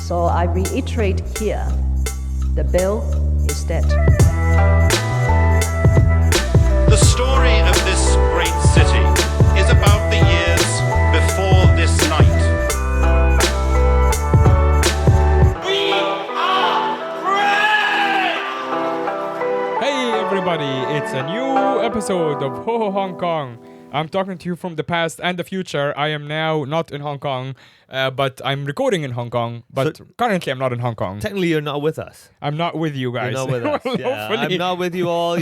So I reiterate here, the bill is dead. The story of this great city is about the years before this night. We are free! Hey everybody, it's a new episode of Ho Ho Hong Kong. I'm talking to you from the past and the future. I am now not in Hong Kong, but I'm recording in Hong Kong. But currently I'm not in Hong Kong. Technically, you're not with us. I'm not with you guys. You're not with us. Well, Yeah, hopefully. I'm not with you all.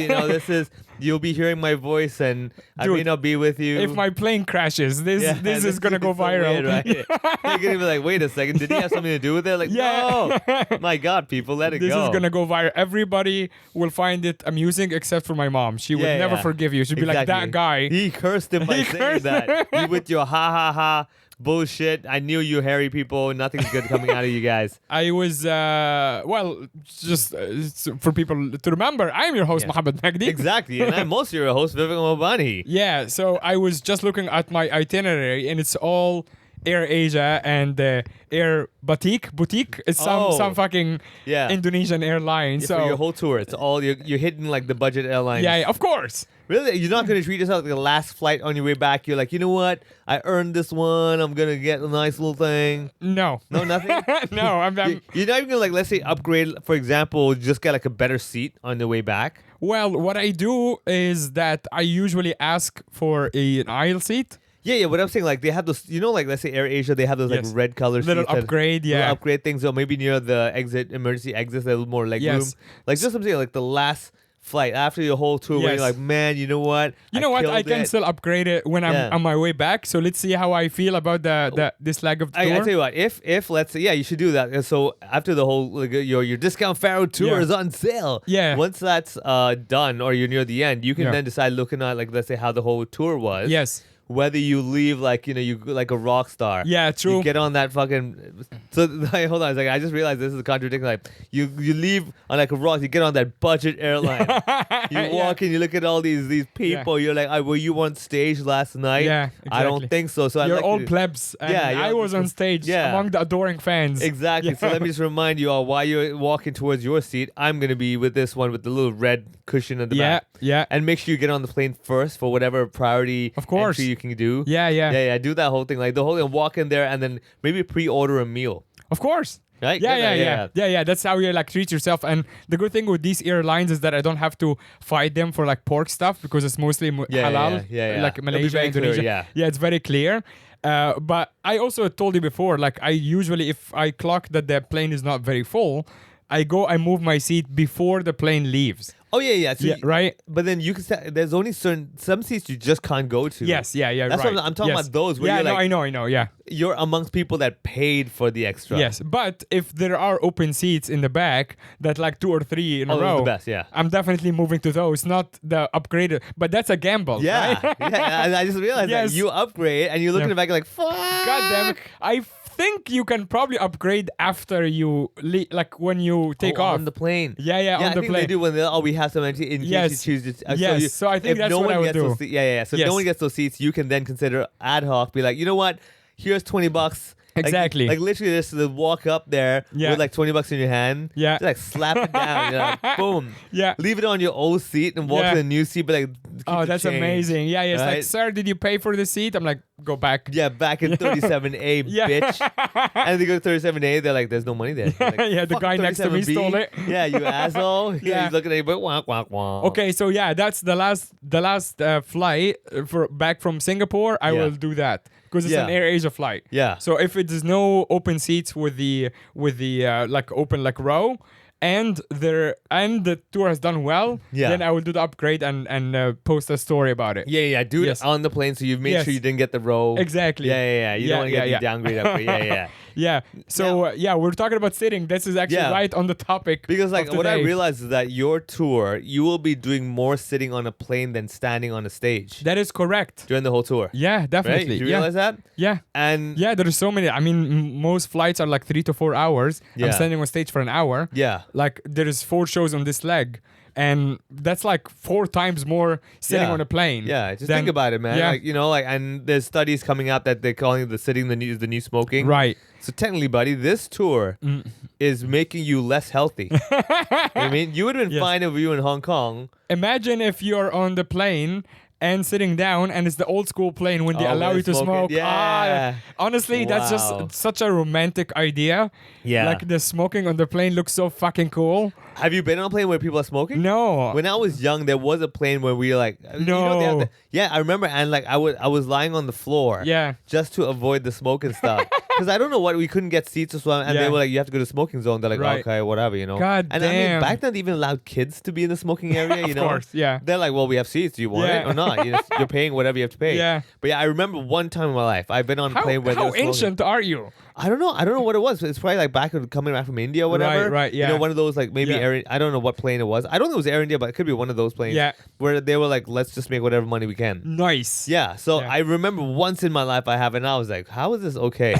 You'll be hearing my voice, and I may Dude, not be with you. If my plane crashes, this is gonna go so viral. weird, right? You're gonna be like, wait a second, did he have something to do with it? Like, Yeah. no, my God, people, let it This go. is gonna go viral. Everybody will find it amusing except for my mom. She would never forgive you. She'd be like, that guy. He cursed him by saying cursed that. You with your ha ha ha bullshit. I knew you hairy people. Nothing's good coming out of you guys. I was, just for people to remember, I'm your host, Mohammed Magdi. Exactly, and I'm also your host, Vivek Mobani. Yeah, so I was just looking at my itinerary, and it's all Air Asia and Air Boutique. It's some fucking Indonesian airline. Yeah, so for your whole tour, it's all you're hitting like the budget airlines. yeah, of course. Really? You're not going to treat yourself like the last flight on your way back? You're like, you know what? I earned this one. I'm going to get a nice little thing. No. No, nothing? No, I'm You're not even going to, like, let's say, upgrade, for example, just get, like, a better seat on the way back? Well, what I do is that I usually ask for an aisle seat. Yeah, what I'm saying, like, they have those, like, let's say Air Asia, they have those, like, red color Little seats. upgrade, Little upgrade things, or maybe near the emergency exits, a little more leg room. Like, just something like the last flight after your whole tour where you're like, man, you know what? I can still upgrade it when I'm on my way back. So let's see how I feel about this leg of the tour. I tell you what, if let's say, you should do that. And so after the whole your discount Pharaoh tour is on sale. Yeah. Once that's done or you're near the end, you can then decide looking at like let's say how the whole tour was. Yes. Whether you leave like you like a rock star. Yeah, true. You get on that fucking. So like, hold on, I just realized this is a contradiction. Like you leave on like a rock, you get on that budget airline. You walk in, you look at all these people. You're like, were you on stage last night? Yeah, exactly. I don't think so. So you're like all plebs. And I was on stage among the adoring fans. Exactly. Yeah. So let me just remind you all while you're walking towards your seat, I'm gonna be with this one with the little red cushion at the back. Yeah. And make sure you get on the plane first for whatever priority entry you can do. Yeah. Do that whole thing. Like the whole thing, walk in there and then maybe pre-order a meal. Of course. Right? Yeah. That's how you like treat yourself. And the good thing with these airlines is that I don't have to fight them for like pork stuff because it's mostly halal, like Malaysia, Indonesia. Clear, it's very clear. But I also told you before, like I usually, if I clock that the plane is not very full, I move my seat before the plane leaves. Oh yeah. So right. But then you can. There's only some seats you just can't go to. Yes, yeah. That's right. what I'm talking about. Those where you're like, I know. Yeah, you're amongst people that paid for the extra. Yes, but if there are open seats in the back, that like 2 or 3 in a row, those are the best. Yeah, I'm definitely moving to those, not the upgraded. But that's a gamble. Yeah, right? I just realized that you upgrade and you look in the back like, fuck. God damn it! I think you can probably upgrade after you like when you take off on the plane. Yeah, on the I think plane. they do when we have some empty in case you choose to. So I think that's what I would do. So if no one gets those seats, you can then consider ad hoc. Be like, you know what? Here's $20. Exactly. Like literally just to walk up there with like $20 in your hand. Yeah. Just like slap it down. You're like, boom. Yeah. Leave it on your old seat and walk to the new seat. But like, oh, that's change, amazing. Yeah. It's right? like, sir, did you pay for the seat? I'm like, go back. Yeah, back in 37A, bitch. And they go to 37A, they're like, there's no money there. Like, the guy next to me stole it. Yeah, you asshole. He's looking at you, but wah, wah, wah. Okay, so that's the last flight for back from Singapore. I will do that because it's an Air Asia flight. Yeah. So if there's no open seats with the like open like row, and the tour has done well, then I will do the upgrade and post a story about it. Do it on the plane so you've made sure you didn't get the row. Exactly. You don't want to get the downgrade upgrade. So we're talking about sitting. This is actually right on the topic. Because like of what I today. realized is that your tour, you will be doing more sitting on a plane than standing on a stage. That is correct. During the whole tour. Yeah, definitely. Right? Did you realize that? Yeah. And there's so many. I mean, most flights are like 3 to 4 hours. I'm standing on stage for an hour. Yeah. Like there's 4 shows on this leg. and that's like 4 times more sitting on a plane. Yeah, just than- think about it, man. Yeah. Like, you know, like, and there's studies coming out that they're calling the new smoking. Right. So technically, buddy, this tour is making you less healthy. You know what I mean, you would have been Yes. fine if you were in Hong Kong. Imagine if you're on the plane and sitting down, and it's the old school plane when they Oh, allow when you to smoking. smoke. Yeah. Honestly, that's Wow. just such a romantic idea. Yeah. Like the smoking on the plane looks so fucking cool. Have you been on a plane where people are smoking? No. When I was young, there was a plane where we were like, you know, they have No. yeah, I remember, and like I was lying on the floor, Yeah. just to avoid the smoke and stuff, because I don't know what we couldn't get seats or something, and Yeah. they were like, you have to go to the smoking zone. They're like, Right. okay, whatever, you know. God and I mean, damn. back then they even allowed kids to be in the smoking area, you Of know. course, yeah. They're like, well, we have seats. Do you want Yeah. it or not? You're paying whatever you have to pay. Yeah. But yeah, I remember one time in my life, I've been on a How, plane where they how were smoking. ancient are you? I don't know. I don't know what it was. It's probably like coming back from India or whatever. Right, You know, yeah. one of those like maybe Yeah. Air. I don't know what plane it was. I don't think it was Air India, but it could be one of those planes. Yeah. Where they were like, let's just make whatever money we can. Nice. Yeah. So Yeah. I remember once in my life I have, and I was like, how is this okay?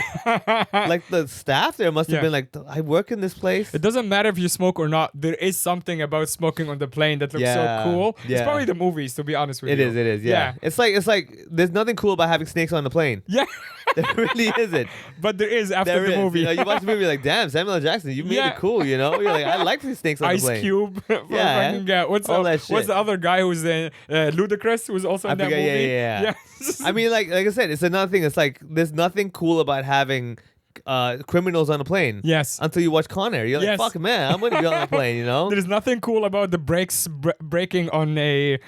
Like the staff there must have Yeah. been like, I work in this place. It doesn't matter if you smoke or not. There is something about smoking on the plane that looks Yeah, so cool. It's yeah. probably the movies, to be honest with It you. is. It is. Yeah. It's like there's nothing cool about having snakes on the plane. Yeah. There really isn't. But there is after There the is. movie. You know, you watch the movie, you're like, damn, Samuel L. Jackson, you made Yeah. it cool. You know, you're like, I like these snakes on Ice the plane. Cube. Yeah. Fucking, what's All the, that what's shit. the other guy who's Ludacris, who's also I in that forget, movie? yeah. I mean, like I said, it's another thing. It's like there's nothing cool about having criminals on a plane. Yes. Until you watch Con Air, you're like, Yes. fuck man, I'm gonna be on a plane. You know. There's nothing cool about the brakes breaking on a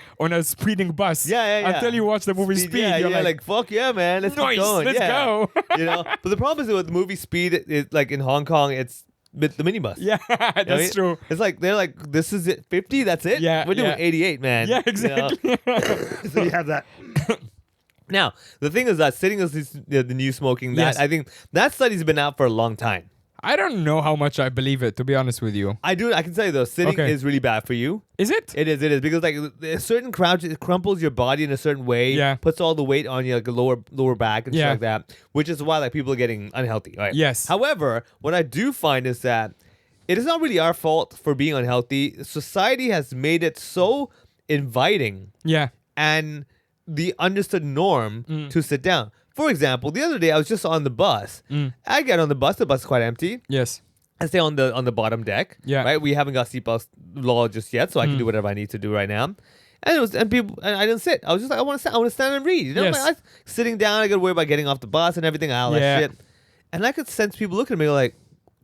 speeding bus. Yeah. Until you watch the movie Speed, yeah, you're you're like, like, fuck yeah, man, let's nice, keep going. let's yeah. go. You know. But the problem is with the movie Speed, is like in Hong Kong, it's with the minibus. yeah, You know what I that's mean? true. It's like they're like, this is it, 50, that's it. Yeah, we're doing yeah. 88, man. Yeah, You know? exactly. So you have that. Now, the thing is that sitting is the new smoking. That Yes. I think that study's been out for a long time. I don't know how much I believe it, to be honest with you. I can tell you though, sitting Okay. is really bad for you. Is it? It is because like a certain crouch, it crumples your body in a certain way. Yeah. Puts all the weight on your like, lower back and shit Yeah. like that, which is why like people are getting unhealthy. Right. Yes. However, what I do find is that it is not really our fault for being unhealthy. Society has made it so inviting Yeah. and the understood norm Mm. to sit down. For example, the other day I was just on the bus. I get on the bus is quite empty. Yes. I stay on the bottom deck. Yeah. Right. We haven't got seatbelt law just yet, so I can do whatever I need to do right now. And I didn't sit. I was just like, I want to stand and read. You know, Yes. like, I was sitting down. I got to worry about getting off the bus and everything, all Yeah. that shit. And I could sense people looking at me like,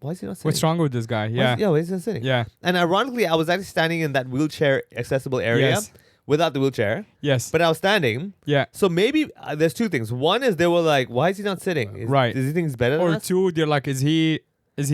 why is he not sitting? What's wrong with this guy? Yeah. Why is he not sitting? Yeah. And ironically, I was actually standing in that wheelchair accessible area Yes. without the wheelchair, Yes. but I was standing. Yeah. So maybe there's two things. One is they were like, why is he not sitting? Right. Does he think he's better than Or us? 2, they're like, is he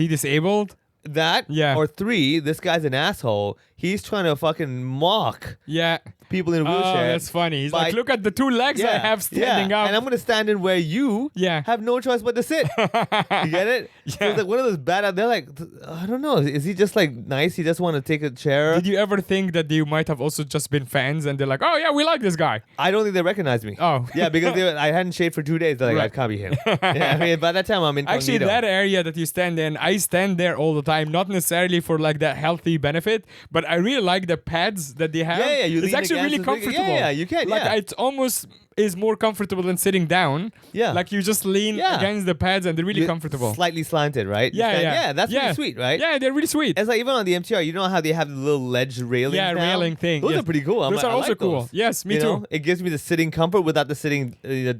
disabled? That. Yeah. Or 3, this guy's an asshole. He's trying to fucking mock Yeah. people in a Oh, wheelchair. that's funny. He's by- like, look at the 2 legs I have standing up. And I'm going to stand in where you Yeah. have no choice but to sit. You get it? So Yeah. it's like one of those bad, they're like, I don't know. Is he just like nice? He just want to take a chair? Did you ever think that they might have also just been fans and they're like, oh yeah, we like this guy? I don't think they recognize me. Oh. Yeah, because I hadn't shaved for 2 days. They're like, Right. I can't be him. Yeah, I mean, by that time I'm incognito. Actually, that area that you stand in, I stand there all the time, not necessarily for like that healthy benefit, but I really like the pads that they have. Yeah, you it's lean actually really against the thing. comfortable. Yeah, you can, Like yeah. it's almost is more comfortable than sitting down. Yeah. Like you just lean Yeah. against the pads and they're really comfortable. Slightly slanted, right? You Yeah, stand- yeah. Yeah, that's really sweet, right? Yeah, they're really sweet. It's like even on the MTR, you know how they have the little ledge railing. Yeah, railing thing. Those yes. are pretty cool. Those are also cool. Yes, me You too. know, it gives me the sitting comfort without the sitting.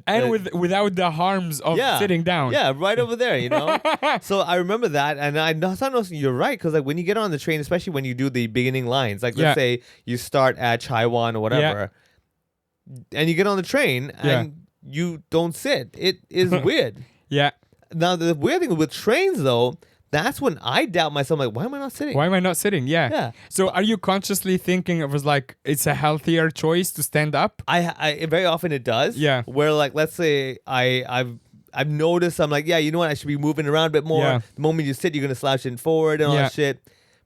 And without the harms of sitting down. Yeah, right over there, you know? So I remember that, and I thought you're right, because like when you get on the train, especially when you do the beginning lines, like let's say you start at Chaiwan or whatever, and you get on the train and you don't sit. It is weird. Yeah. Now, the weird thing with trains, though, that's when I doubt myself, like, why am I not sitting? Why am I not sitting? Yeah. Yeah. So are you consciously thinking it was like it's a healthier choice to stand up? I very often it does. Yeah. Where like let's say I've noticed I'm like, yeah, you know what, I should be moving around a bit more. Yeah. The moment you sit, you're gonna slouch in forward and all Yeah. that shit.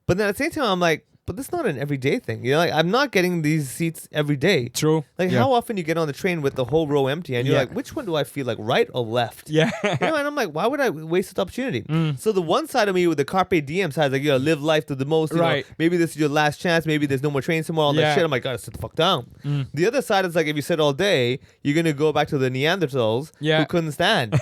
But then at the same time, I'm like, but that's not an everyday thing. You know, like I'm not getting these seats every day. True. Like Yeah. how often you get on the train with the whole row empty and you're Yeah. like, which one do I feel like, right or left? Yeah. You know, and I'm like, why would I waste this opportunity? So the one side of me with the carpe diem side is like, live life to the most. You know, Right. maybe this is your last chance. Maybe there's no more trains tomorrow. All Yeah. that shit. I'm like, gotta sit the fuck down. The other side is like, if you sit all day, you're gonna go back to the Neanderthals Yeah. who couldn't stand.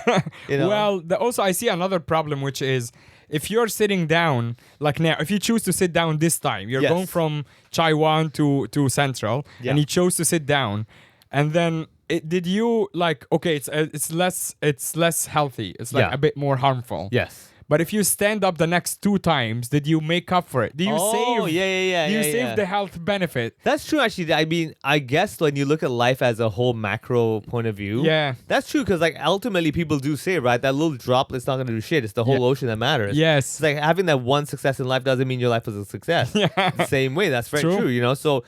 You know? Well, also I see another problem, which is if you're sitting down, like now, if you choose to sit down this time, you're Yes. going from Chaiwan to Central, Yeah. and you chose to sit down, and then did you like? Okay, it's less healthy. It's like Yeah. a bit more harmful. Yes. But if you stand up the next 2 times, did you make up for it? Do you Oh, save? yeah. Do you yeah, save yeah. the health benefit? That's true, actually. I mean, I guess when you look at life as a whole macro point of view, Yeah. that's true. Because like ultimately, people do say, right, that little droplet's not gonna do shit. It's the whole Yeah. ocean that matters. Yes. It's like having that one success in life doesn't mean your life was a success. Yeah. The same way. That's very True. true. You know, so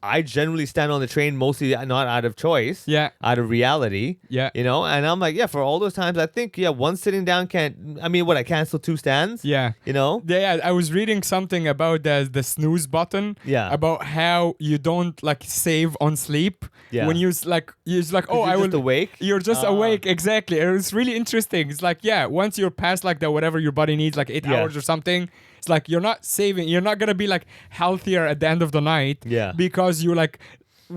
I generally stand on the train mostly not out of choice. Yeah. Out of reality. Yeah. You know, and I'm like, yeah, for all those times, I think, one sitting down can't. I mean, what, I cancel 2 stands? Yeah. You know? Yeah, I was reading something about the snooze button. Yeah. About how you don't like save on sleep. Yeah. When you're like oh, you're I just will awake? You're just Ah. awake, exactly. And it's really interesting. It's like once you're past like the whatever your body needs, like 8 Yeah. hours or something. It's like you're not saving. You're not gonna be like healthier at the end of the night. Yeah. Because you like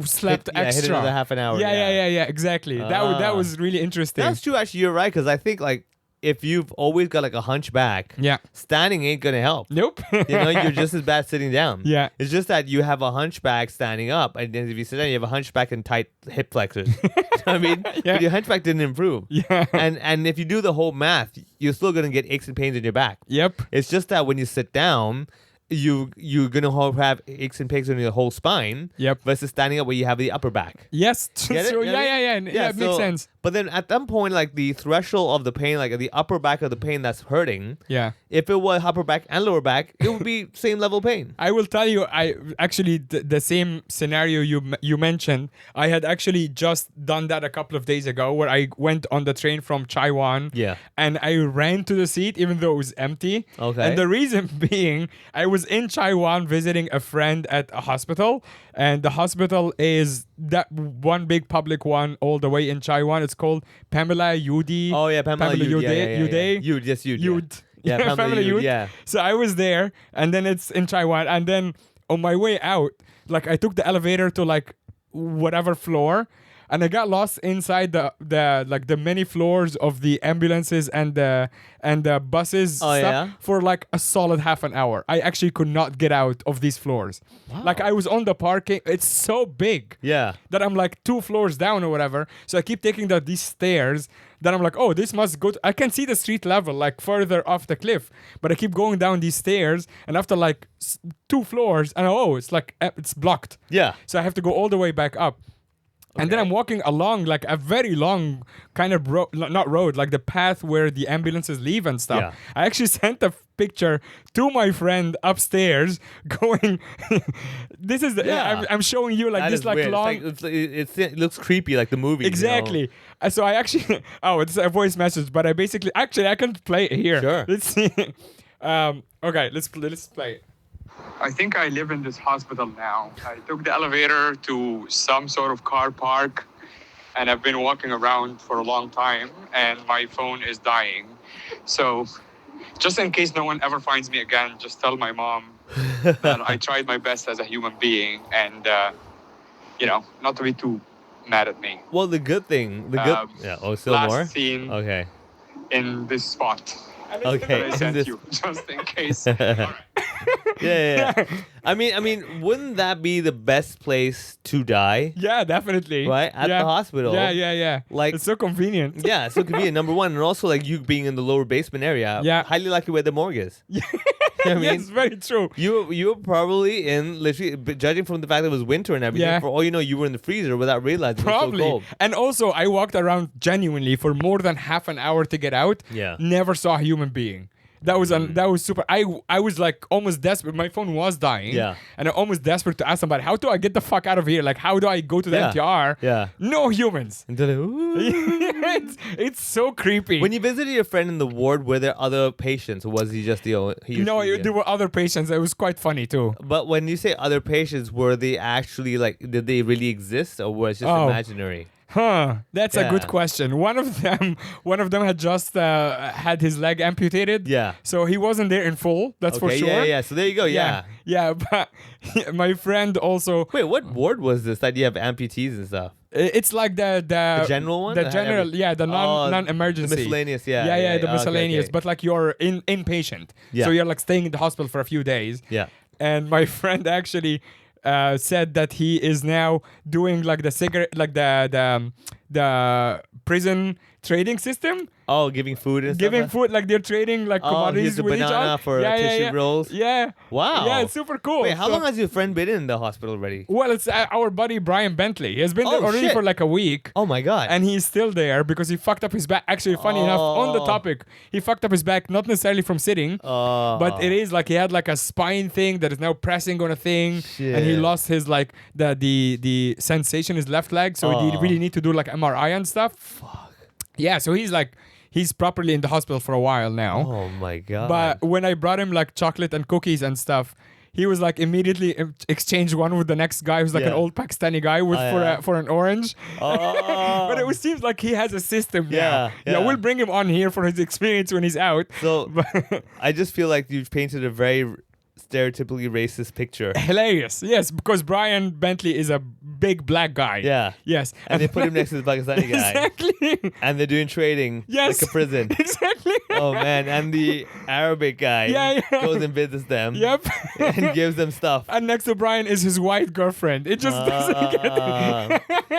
slept Hit extra. another half an hour. Yeah. Exactly. That was really interesting. That's true. Actually, you're right. Because I think like if you've always got like a hunchback, Yeah. standing ain't gonna help. Nope. You know, you're just as bad sitting down. Yeah. It's just that you have a hunchback standing up, and then if you sit down, you have a hunchback and tight hip flexors. You know what I mean? Yeah. But your hunchback didn't improve. Yeah. And if you do the whole math, you're still gonna get aches and pains in your back. Yep. It's just that when you sit down, you're gonna have aches and pains in your whole spine. Yep. Versus standing up where you have the upper back. Yes. Get it? So, You know what I mean? yeah. It makes so- sense. But then at that point, like the threshold of the pain, like the upper back of the pain that's hurting, Yeah. if it was upper back and lower back, it would be same level pain. I will tell you, I actually the same scenario you mentioned. I had actually just done that a couple of days ago, where I went on the train from Chaiwan, Yeah. and I ran to the seat even though it was empty. Okay. And the reason being, I was in Chaiwan visiting a friend at a hospital, and the hospital is that one big public one all the way in Chaiwan. It's called Pamela Yudi. Oh yeah, Pamela Yud. Yude. Yud, yes, Yud. Yud. Yeah, Pamela Pamela Yud, Yud. yeah. So I was there, and then it's in Taiwan, and then on my way out, like I took the elevator to like whatever floor, and I got lost inside the many floors of the ambulances and the buses Oh, stuff yeah? for like a solid half an hour. I actually could not get out of these floors. Like I was on the parking. It's so big. Yeah. That I'm like 2 floors down or whatever. So I keep taking these stairs. Then I'm like, oh, this must go. I can see the street level like further off the cliff, but I keep going down these stairs, and after like 2 floors, and it's like it's blocked. Yeah. So I have to go all the way back up. And then I'm walking along like a very long kind of not road, like the path where the ambulances leave and stuff. Yeah. I actually sent a picture to my friend upstairs going, this is, Yeah. I'm showing you like That this is like weird. long. It looks creepy like the movie. Exactly. So I actually, it's a voice message, but I can play it here. Sure. Let's see. Okay, let's play it. I think I live in this hospital now. I took the elevator to some sort of car park, and I've been walking around for a long time, and my phone is dying. So just in case no one ever finds me again, just tell my mom that I tried my best as a human being, and, not to be too mad at me. Well, the good thing, yeah. Oh, still last more. scene Okay. in this spot Okay. that I sent This- you, just in case. Yeah. I mean, wouldn't that be the best place to die? Yeah, definitely. Right? At the hospital. Yeah. Like- it's so convenient. Yeah, so convenient. Number one, and also like you being in the lower basement area. Yeah. Highly likely where the morgue is. Yeah. I mean, Yes, very true. you were probably in literally, judging from the fact that it was winter and everything. Yeah. For all you know, you were in the freezer without realizing it was so Probably. cold. And also, I walked around genuinely for more than half an hour to get out. Yeah. Never saw a human being. That was super. I was like almost desperate. My phone was dying. Yeah. And I'm almost desperate to ask somebody, how do I get the fuck out of here? Like, how do I go to the Yeah. NTR? Yeah. No humans. And they're like, "Ooh." it's so creepy. When you visited your friend in the ward, were there other patients, or was he just the only? There were other patients. It was quite funny too. But when you say other patients, were they actually like? Did they really exist, or was it just Oh. imaginary? Huh? That's a good Yeah. question. One of them had just had his leg amputated. Yeah. So he wasn't there in full. That's for Okay, sure. yeah, yeah. So there you go. Yeah. Yeah. But my friend also. Wait, what ward was this that you have amputees and stuff? It's like the general one? The That had general, every- yeah, the Oh, non-emergency, the miscellaneous, yeah, yeah, yeah, the okay, miscellaneous. okay. But like you're inpatient, Yeah. so you're like staying in the hospital for a few days. Yeah. And my friend actually said that he is now doing like the cigarette, like the prison trading system. Oh, giving food and Giving stuff. food, like they're trading like Oh, commodities here's the with each banana other. for tissue rolls? Yeah. Wow. Yeah, it's super cool. Wait, how So- long has your friend been in the hospital already? Well, it's our buddy Brian Bentley. He has been there Oh, already shit. for like a week. Oh my god. And he's still there because he fucked up his back. Actually, funny enough, on the Oh. topic, he fucked up his back not necessarily from sitting, but it is like he had like a spine thing that is now pressing on a thing, and he Shit. lost his like the sensation in his left leg, so he really need to do like MRI and stuff. Fuck. Yeah, so he's properly in the hospital for a while now. Oh my god. But when I brought him like chocolate and cookies and stuff, he was like immediately exchanged one with the next guy who's like an Yeah. old Pakistani guy with yeah. for an orange. Oh. But it seems like he has a system now. Yeah, yeah. We'll bring him on here for his experience when he's out. So I just feel like you've painted a very stereotypically racist picture. Hilarious. Yes, because Brian Bentley is a big black guy. Yeah. Yes. And they put him next to the Pakistani guy. Exactly. And they're doing trading Yes. like a prison. Exactly. Oh man, and the Arabic guy Yeah, yeah. goes and visits them. Yep. And gives them stuff. And next to Brian is his white girlfriend. It just doesn't get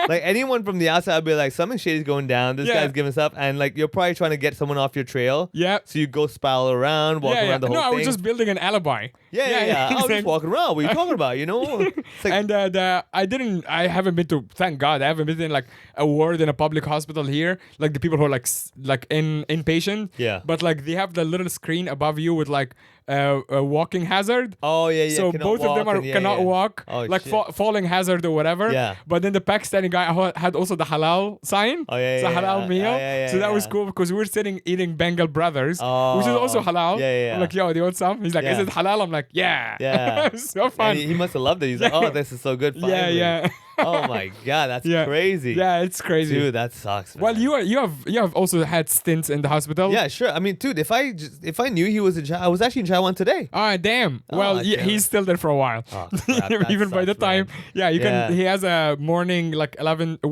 Like anyone from the outside would be like, something shady's going down. This Yeah. guy's giving stuff, and like you're probably trying to get someone off your trail. Yeah. So you go spiral around, walk around the whole No, thing. I was just building an alibi. yeah. I was exactly. just walking around. What are you talking about? You know? It's like, And I haven't been to, thank God, I haven't been in like a ward in a public hospital here. Like the people who are like inpatient. Yeah. But like they have the little screen above you with like a walking hazard. oh yeah. So cannot both of them walk are and- yeah, cannot yeah. walk, Oh, like shit. falling hazard or whatever. Yeah. But then the Pakistani guy had also the halal sign. Oh, yeah, It's a yeah, halal yeah. meal. Yeah, So that was yeah. cool because we were sitting eating Bengal Brothers, Oh. which is also halal. Yeah. I'm like, yo, do you want some? He's like, is Yeah. it halal? I'm like, yeah. Yeah. So fun. And he must have loved it. He's like, oh, this is so good. Yeah, Finally. yeah. Oh my god, that's Yeah. crazy. Yeah, it's crazy. Dude, that sucks. Well, man. you have also had stints in the hospital. Yeah, sure. I mean, dude, if I knew he was in I was actually in Taiwan today. Ah, damn. Oh, Well, damn he's still there for a while. Oh, crap, that Even by the sucks, man. time, yeah, you Yeah. can. He has a morning like 11 to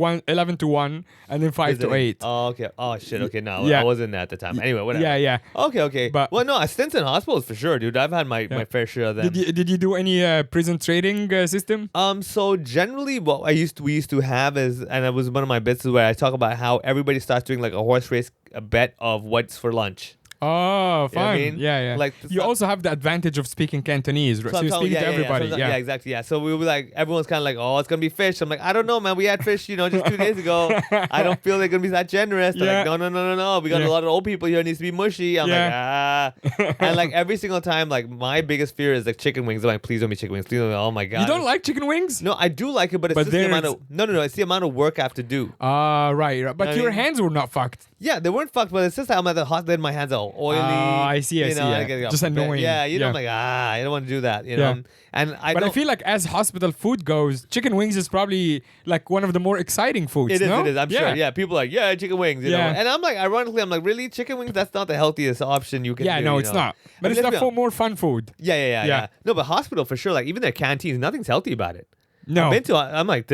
1, and then 5 to Visiting. 8. Oh, okay. Oh shit. Okay, no, Yeah. I wasn't there at the time. Anyway, whatever. Yeah. Okay. But- well, no, stints in hospitals for sure, dude. I've had my fair share of them. Did you do any prison trading system? So generally, what we used to have is, and it was one of my bits, is where I talk about how everybody starts doing like a horse race, a bet of what's for lunch. Oh, You know fine. what I mean? Yeah. Like, you some- also have the advantage of speaking Cantonese, right? So I'm you're telling- speaking to everybody. So- Yeah. exactly. Yeah. So we were like, everyone's kind of like, oh, it's gonna be fish. I'm like, I don't know, man. We had fish, just 2 days ago. I don't feel they're gonna be that generous. They're like, Yeah. no. We got Yeah. a lot of old people here. It needs to be mushy. I'm like, and like every single time, like my biggest fear is like chicken wings. I'm like, please don't be chicken wings. Please don't. Oh my god. You don't like chicken wings? No, I do like it, but it's But just the amount there's- of no. It's the amount of work I have to do. Right. But I your mean- hands were not fucked. Yeah, they weren't fucked, but it's just that I'm at the hospital. My hands are all oily. I see, You know, yeah. get Just annoying. Yeah, you know, Yeah. I'm like, I don't want to do that. You Yeah. know, and I But don't. I feel like as hospital food goes, chicken wings is probably like one of the more exciting foods. It is, no? it is. I'm sure. Yeah, people are like, yeah, chicken wings. You Yeah. know, and I'm like, ironically, I'm like, really, chicken wings? That's not the healthiest option you can. Yeah, do, no, you it's know? not. I But mean, it's let's not be for more fun food. Yeah. Yeah. No, but hospital for sure. Like even their canteens, nothing's healthy about it. No. I'm like,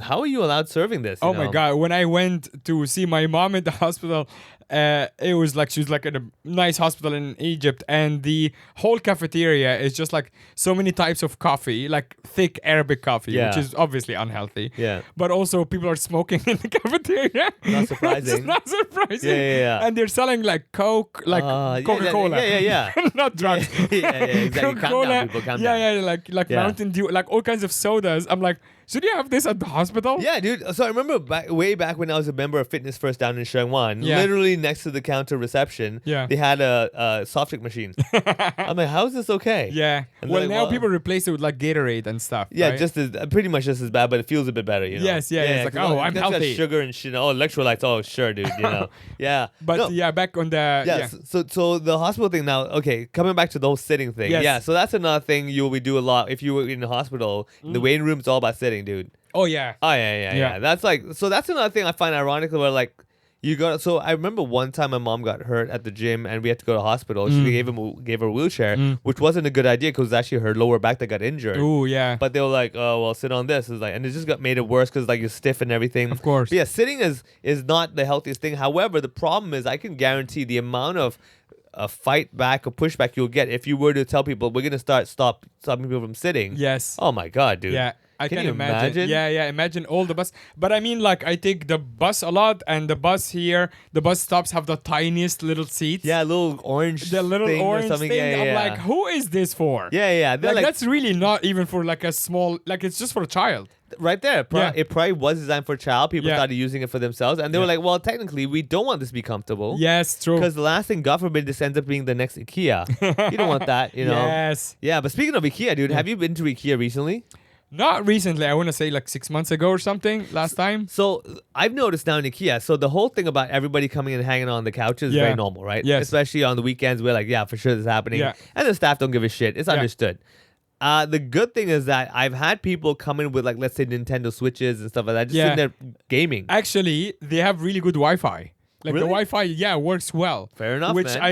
how are you allowed serving this? you Oh my know? god! When I went to see my mom in the hospital, it was like she was like in a nice hospital in Egypt, and the whole cafeteria is just like so many types of coffee, like thick Arabic coffee, Yeah. which is obviously unhealthy. Yeah. But also people are smoking in the cafeteria. Not surprising. It's not surprising. Yeah. And they're selling like Coke, like Coca-Cola. Yeah. Not drugs. Yeah, exactly. Calm down, Coca-Cola. people, calm yeah, down. yeah, like Yeah. Mountain Dew, like all kinds of sodas. I'm like, So do you have this at the hospital? Yeah, dude. So I remember way back when I was a member of Fitness First down in Sheung-Wan, Yeah. literally next to the counter reception, Yeah. they had a soft drink machine. I'm like, how is this okay? Yeah. And Well, they're like, now well- people replace it with like Gatorade and stuff. Yeah, right? just as pretty much just as bad, but it feels a bit better, you know. Yes, yeah, it's like, 'cause oh, I'm that's got healthy. sugar and shit. Oh, electrolytes. Oh, sure, dude. You know. Yeah. But No, yeah, back on the yeah. So the hospital thing now. Okay, coming back to the whole sitting thing. Yes. Yeah. So that's another thing we do a lot if you were in the hospital. The waiting room is all about sitting, dude. Oh yeah. Oh yeah. Yeah. That's that's another thing I find ironic where like you got. So I remember one time my mom got hurt at the gym and we had to go to the hospital. She gave her a wheelchair, which wasn't a good idea because actually her lower back that got injured. Ooh yeah. But they were like, oh well, sit on this. It's like, and it just made it worse because like you're stiff and everything. Of course. But yeah, sitting is not the healthiest thing. However, the problem is I can guarantee the amount of fight back or pushback you'll get if you were to tell people we're gonna stopping people from sitting. Yes. Oh my god, dude. Yeah, I Can can you imagine. imagine? Yeah, imagine all the bus. But I mean, like, I take the bus a lot, and the bus here, the bus stops have the tiniest little seats. Yeah, little orange. The little thing orange or something. thing. Yeah, I'm yeah. like, who is this for? Yeah. They're Like, like that's really not even for like a small. Like, it's just for a child. right there. Yeah. It probably was designed for a child. People Yeah. started using it for themselves, and they were Yeah. like, well, technically, we don't want this to be comfortable. Yes, true. Because the last thing, God forbid, this ends up being the next IKEA. You don't want that, you know. Yes. Yeah, but speaking of IKEA, dude, have you been to IKEA recently? Not recently. I want to say like 6 months ago or something. Last time. So I've noticed now in IKEA, so the whole thing about everybody coming and hanging on the couches is Yeah. very normal, right? Yes. Especially on the weekends, we're like, yeah, for sure this is happening. Yeah. And the staff don't give a shit. It's Yeah. understood. The good thing is that I've had people come in with like, let's say Nintendo Switches and stuff like that, just Yeah. sitting there gaming. Actually, they have really good Wi-Fi. Like Really? the Wi-Fi, yeah, works well. Fair enough, Which man. I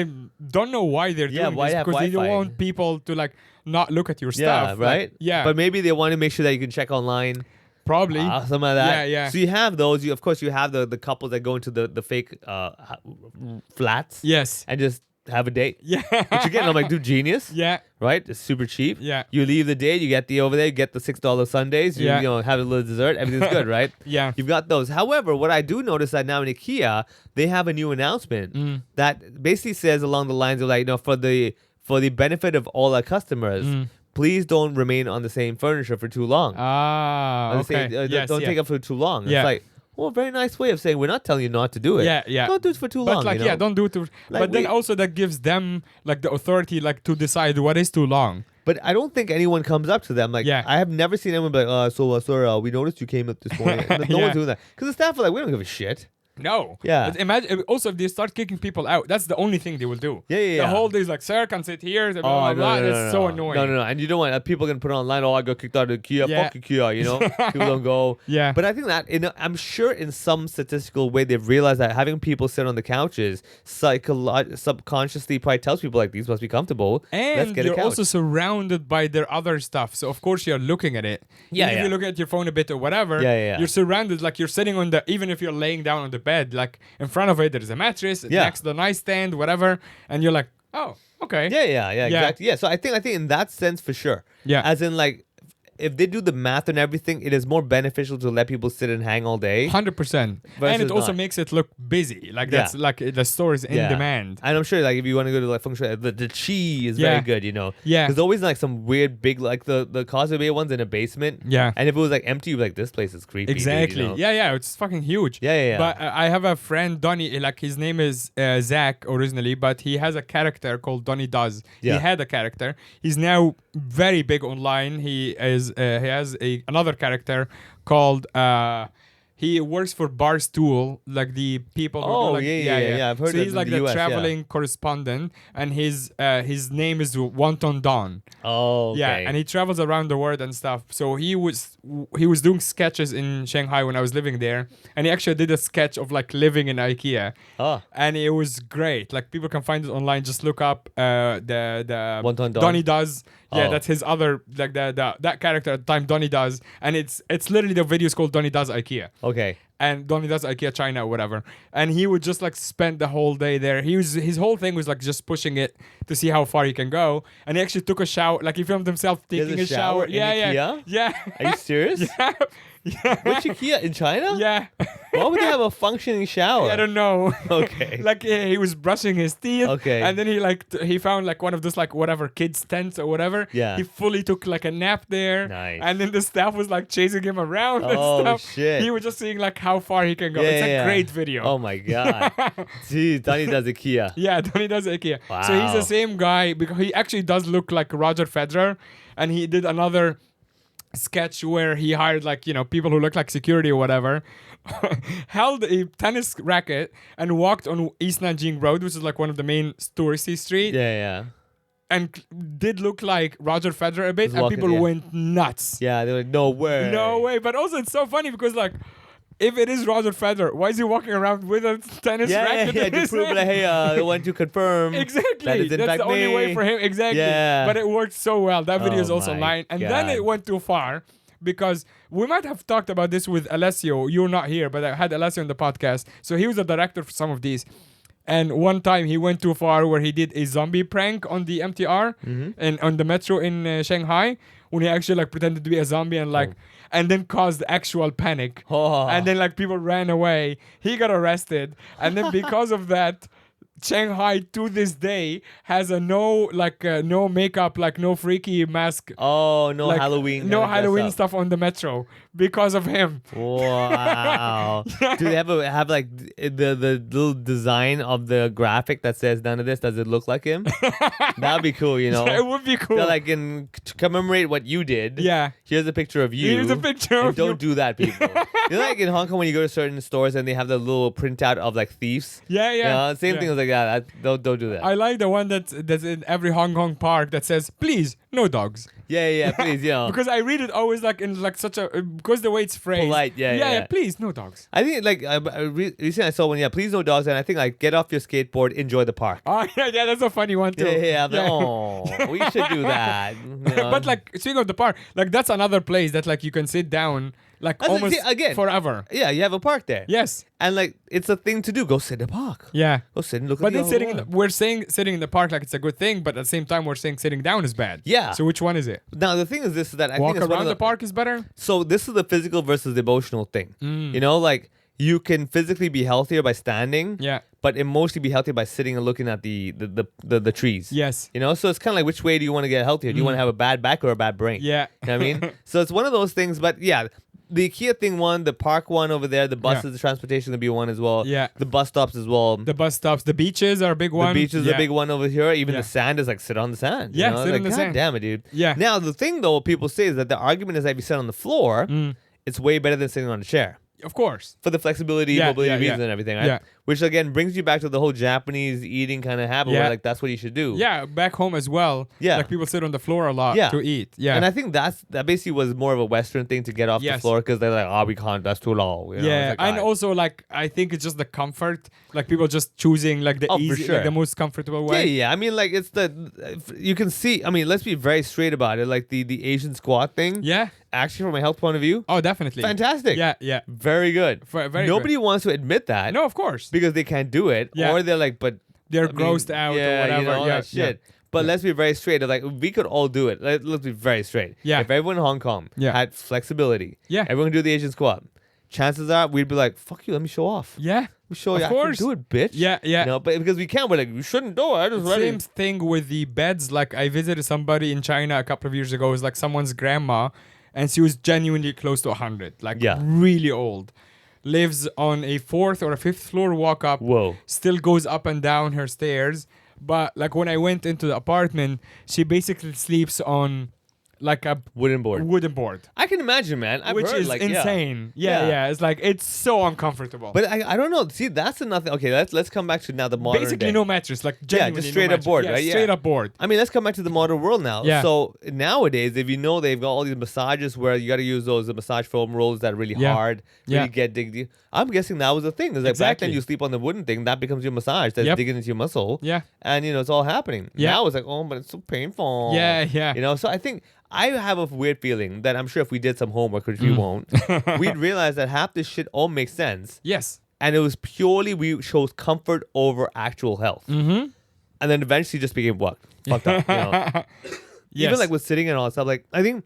don't know why they're Yeah, doing why this have because they don't Wi-Fi? want people to like not look at your Yeah, stuff. right? Like, yeah, But maybe they want to make sure that you can check online. probably. Something like that. Yeah. So you have those. Of course, you have the couples that go into the fake flats Yes. and just have a date. Yeah. Which again, I'm like, dude, genius. Yeah. Right? It's super cheap. Yeah. You leave the date, you get the over there, you get the $6 sundaes, Yeah. you know, have a little dessert, everything's good, right? Yeah. You've got those. However, what I do notice that now in IKEA, they have a new announcement that basically says along the lines of like, you know, for the benefit of all our customers, please don't remain on the same furniture for too long. Ah. Okay. Yes, don't yeah. take up for too long. Yeah. It's like, well, very nice way of saying we're not telling you not to do it. Yeah. Don't do it for too But long. like, you know? yeah, don't do it. But then also that gives them like the authority like to decide what is too long. But I don't think anyone comes up to them. Like, Yeah. I have never seen anyone be like, sorry, we noticed you came up this morning. No Yeah. one's doing that. Because the staff are like, we don't give a shit. No. Yeah. But imagine also if they start kicking people out, that's the only thing they will do. Yeah. The whole day is like, sir, can sit here. Blah, blah, blah. That's so annoying. No. And you don't want people going to put it online, oh, I got kicked out of IKEA. Yeah. Fuck IKEA, you know? People don't go. Yeah. But I think that, I'm sure in some statistical way they've realized that having people sit on the couches subconsciously probably tells people like, these must be comfortable. Let's And get a you're couch. also surrounded by their other stuff. So of course you're looking at it. Yeah, Even if yeah. you look at your phone a bit or whatever, Yeah. you're surrounded, like you're sitting on even if you're laying down on the bed, like in front of it, there's a mattress, Yeah. next to the nightstand, whatever. And you're like, oh, okay. Yeah, exactly. Yeah, so I think in that sense for sure. Yeah. As in like if they do the math and everything, it is more beneficial to let people sit and hang all day. 100%. And Versus it also not. makes it look busy. Like Yeah. that's like the store is in Yeah. demand. And I'm sure like if you want to go to like function, the chi is Yeah. very good, you know. Yeah. There's always like some weird big like the Causeway Bay ones in a basement. Yeah. And if it was like empty, you'd be like this place is creepy. dude, Exactly. you know? Yeah, it's fucking huge. Yeah. But I have a friend, Donny, like his name is Zach originally, but he has a character called Donny Does. Yeah. He had a character. He's now very big online. He has another character called he works for Barstool, like the people. Who Oh, do, like, yeah. I've heard so that he's in like the the US, yeah. traveling correspondent, and his name is Wonton Don. Oh, okay. Yeah, and he travels around the world and stuff. So he was doing sketches in Shanghai when I was living there, and he actually did a sketch of like living in IKEA, and it was great. Like people can find it online. Just look up the Wonton Don? Donny Does. Yeah, Oh. that's his other like that character at the time. Donny Does, and it's literally the video is called Donny Does IKEA. Okay. And Donny Does IKEA China or whatever. And he would just like spend the whole day there. His whole thing was like just pushing it to see how far he can go. And he actually took a shower. Like he filmed himself has taking a a shower. shower in IKEA? Yeah. Are you serious? Yeah. Which IKEA in China? Yeah. Why would they have a functioning shower? I don't know. Okay. Like he was brushing his teeth. Okay. And then he found like one of those like whatever kids tents or whatever. Yeah. He fully took like a nap there. Nice. And then the staff was like chasing him around Oh, and stuff. shit. He was just seeing like how far he can go. Yeah, It's a yeah. great video. Oh my god. Jeez, Donnie does IKEA. Yeah, Donnie does IKEA. Wow. So he's the same guy because he actually does look like Roger Federer, and he did another sketch where he hired like people who look like security or whatever, held a tennis racket and walked on East Nanjing Road, which is like one of the main touristy street, Yeah. and did look like Roger Federer a bit, Just and walking, people yeah. went nuts. Yeah, they were like, no way. No way. But also it's so funny because like, if it is Roger Federer, why is he walking around with a tennis racket? Yeah, in to his prove hand? that, hey, I want to confirm Exactly. that is in That's fact the only me. way for him. Exactly. Yeah. But it worked so well. That video Oh is also my online. And then God. it went too far because we might have talked about this with Alessio. You're not here, but I had Alessio on the podcast. So he was the director for some of these. And one time he went too far where he did a zombie prank on the MTR and on the metro in Shanghai when he actually like pretended to be a zombie and like and then caused actual panic. Oh. And then like people ran away. He got arrested. And then because of that, Shanghai to this day has a no makeup, like no freaky mask. Oh, no like, Halloween. No kinda dress Halloween up. stuff on the metro because of him. Wow. Do they have like the little design of the graphic that says none of this? Does it look like him? That'd be cool, you know. It would be cool. They're like to commemorate what you did. Yeah. Here's a picture of you. Here's a picture and of don't you. do that, people. You know, like in Hong Kong when you go to certain stores and they have the little printout of like thieves. Yeah. You know, same Yeah. thing as like that. Don't do that. I like the one that's in every Hong Kong park that says, please, no dogs. Yeah, please, you know. Because I read it always like in like such a because the way it's phrased. Polite, yeah. Please, no dogs. I think like recently I saw one. Yeah, please no dogs, and I think like get off your skateboard, enjoy the park. Oh yeah, that's a funny one too. Yeah. I'm like, oh, we should do that. You know? But like speaking of the park, like that's another place that like you can sit down like That's almost again. forever. Yeah, you have a park there. Yes. And like it's a thing to do. Go sit in the park. Yeah. Go sit and look But at then the we're saying sitting in the park like it's a good thing, but at the same time we're saying sitting down is bad. Yeah. So which one is it? Now the thing is this is that I Walk think it's one around of the park is better? So this is the physical versus the emotional thing. You know, like you can physically be healthier by standing. Yeah. But emotionally be healthier by sitting and looking at the trees. Yes. You know, so it's kind of like which way do you want to get healthier? Do you want to have a bad back or a bad brain? Yeah. You know what I mean? So it's one of those things, but yeah. The IKEA thing one, the park one over there, the buses, the transportation will be one as well. Yeah. The bus stops as well. The bus stops, the beaches are a big one. The beach is a big one over here. Even Yeah. the sand is like sit on the sand. Yeah, you know? sit like, on the God sand. damn it, dude. Yeah. Now the thing though, people say is that the argument is that if you sit on the floor, it's way better than sitting on a chair. Of course. For the flexibility, Yeah, mobility yeah, reasons yeah. and everything, right? Yeah. Which again brings you back to the whole Japanese eating kind of habit Yeah. where like that's what you should do. Yeah, back home as well. Yeah. Like people sit on the floor a lot Yeah. to eat. Yeah. And I think that basically was more of a Western thing to get off the Yes. floor because they're like, oh, we can't, that's too low. You know? yeah, It's like, and "Ah." also like I think it's just the comfort, like people just choosing like the Oh, for easy, sure. like the most comfortable Yeah, way. yeah. I mean, like it's you can see. I mean, let's be very straight about it. Like the Asian squat thing. Yeah. Actually, from a health point of view, Oh, definitely. fantastic. Yeah, yeah. Very good. Very Nobody wants to admit that. No, of course. Because they can't do it, Yeah. or they're like, but They're I mean, grossed out yeah, or whatever. You know, all yeah, that shit. But let's be very straight. Like we could all do it. Let's be very straight. Yeah. If everyone in Hong Kong Yeah. had flexibility, Yeah. everyone could do the Asian squat. Chances are we'd be like, "Fuck you, let me show off. Yeah. Let me show Of you. course. I can do it, bitch." Yeah, yeah. You know, but because we can't, we're like, "You shouldn't do it." I just ready. Same thing with the beds. Like I visited somebody in China a couple of years ago. It was like someone's grandma, and she was genuinely close to 100. Like Yeah. really old. Lives on a 4th or a 5th floor walk up. Whoa. Still goes up and down her stairs. But like when I went into the apartment, she basically sleeps on like a Wooden board. wooden board. I can imagine, man. I've which heard, is like, yeah. insane. Yeah. Yeah. It's like it's so uncomfortable. But I don't know. See, that's another. Okay, let's come back to now the modern basically day. no mattress. Like genuinely just straight no up board, mattress. right? Yeah. Straight up board. I mean, let's come back to the modern world now. Yeah. So nowadays, if you know, they've got all these massages where you got to use those massage foam rolls that are really Yeah. hard, Yeah. really get dig deep. I'm guessing that was the thing. It's like back then Exactly. you sleep on the wooden thing, that becomes your massage. That's Yep. digging into your muscle. Yeah. And it's all happening. Yeah. Now it's like, oh, but it's so painful. Yeah, yeah. So I think I have a weird feeling that I'm sure if we did some homework, which we won't, we'd realize that half this shit all makes sense. Yes. And it was purely we chose comfort over actual health. Mm-hmm. And then eventually just became what? Fucked up. Yes. Even like with sitting and all that stuff, like I think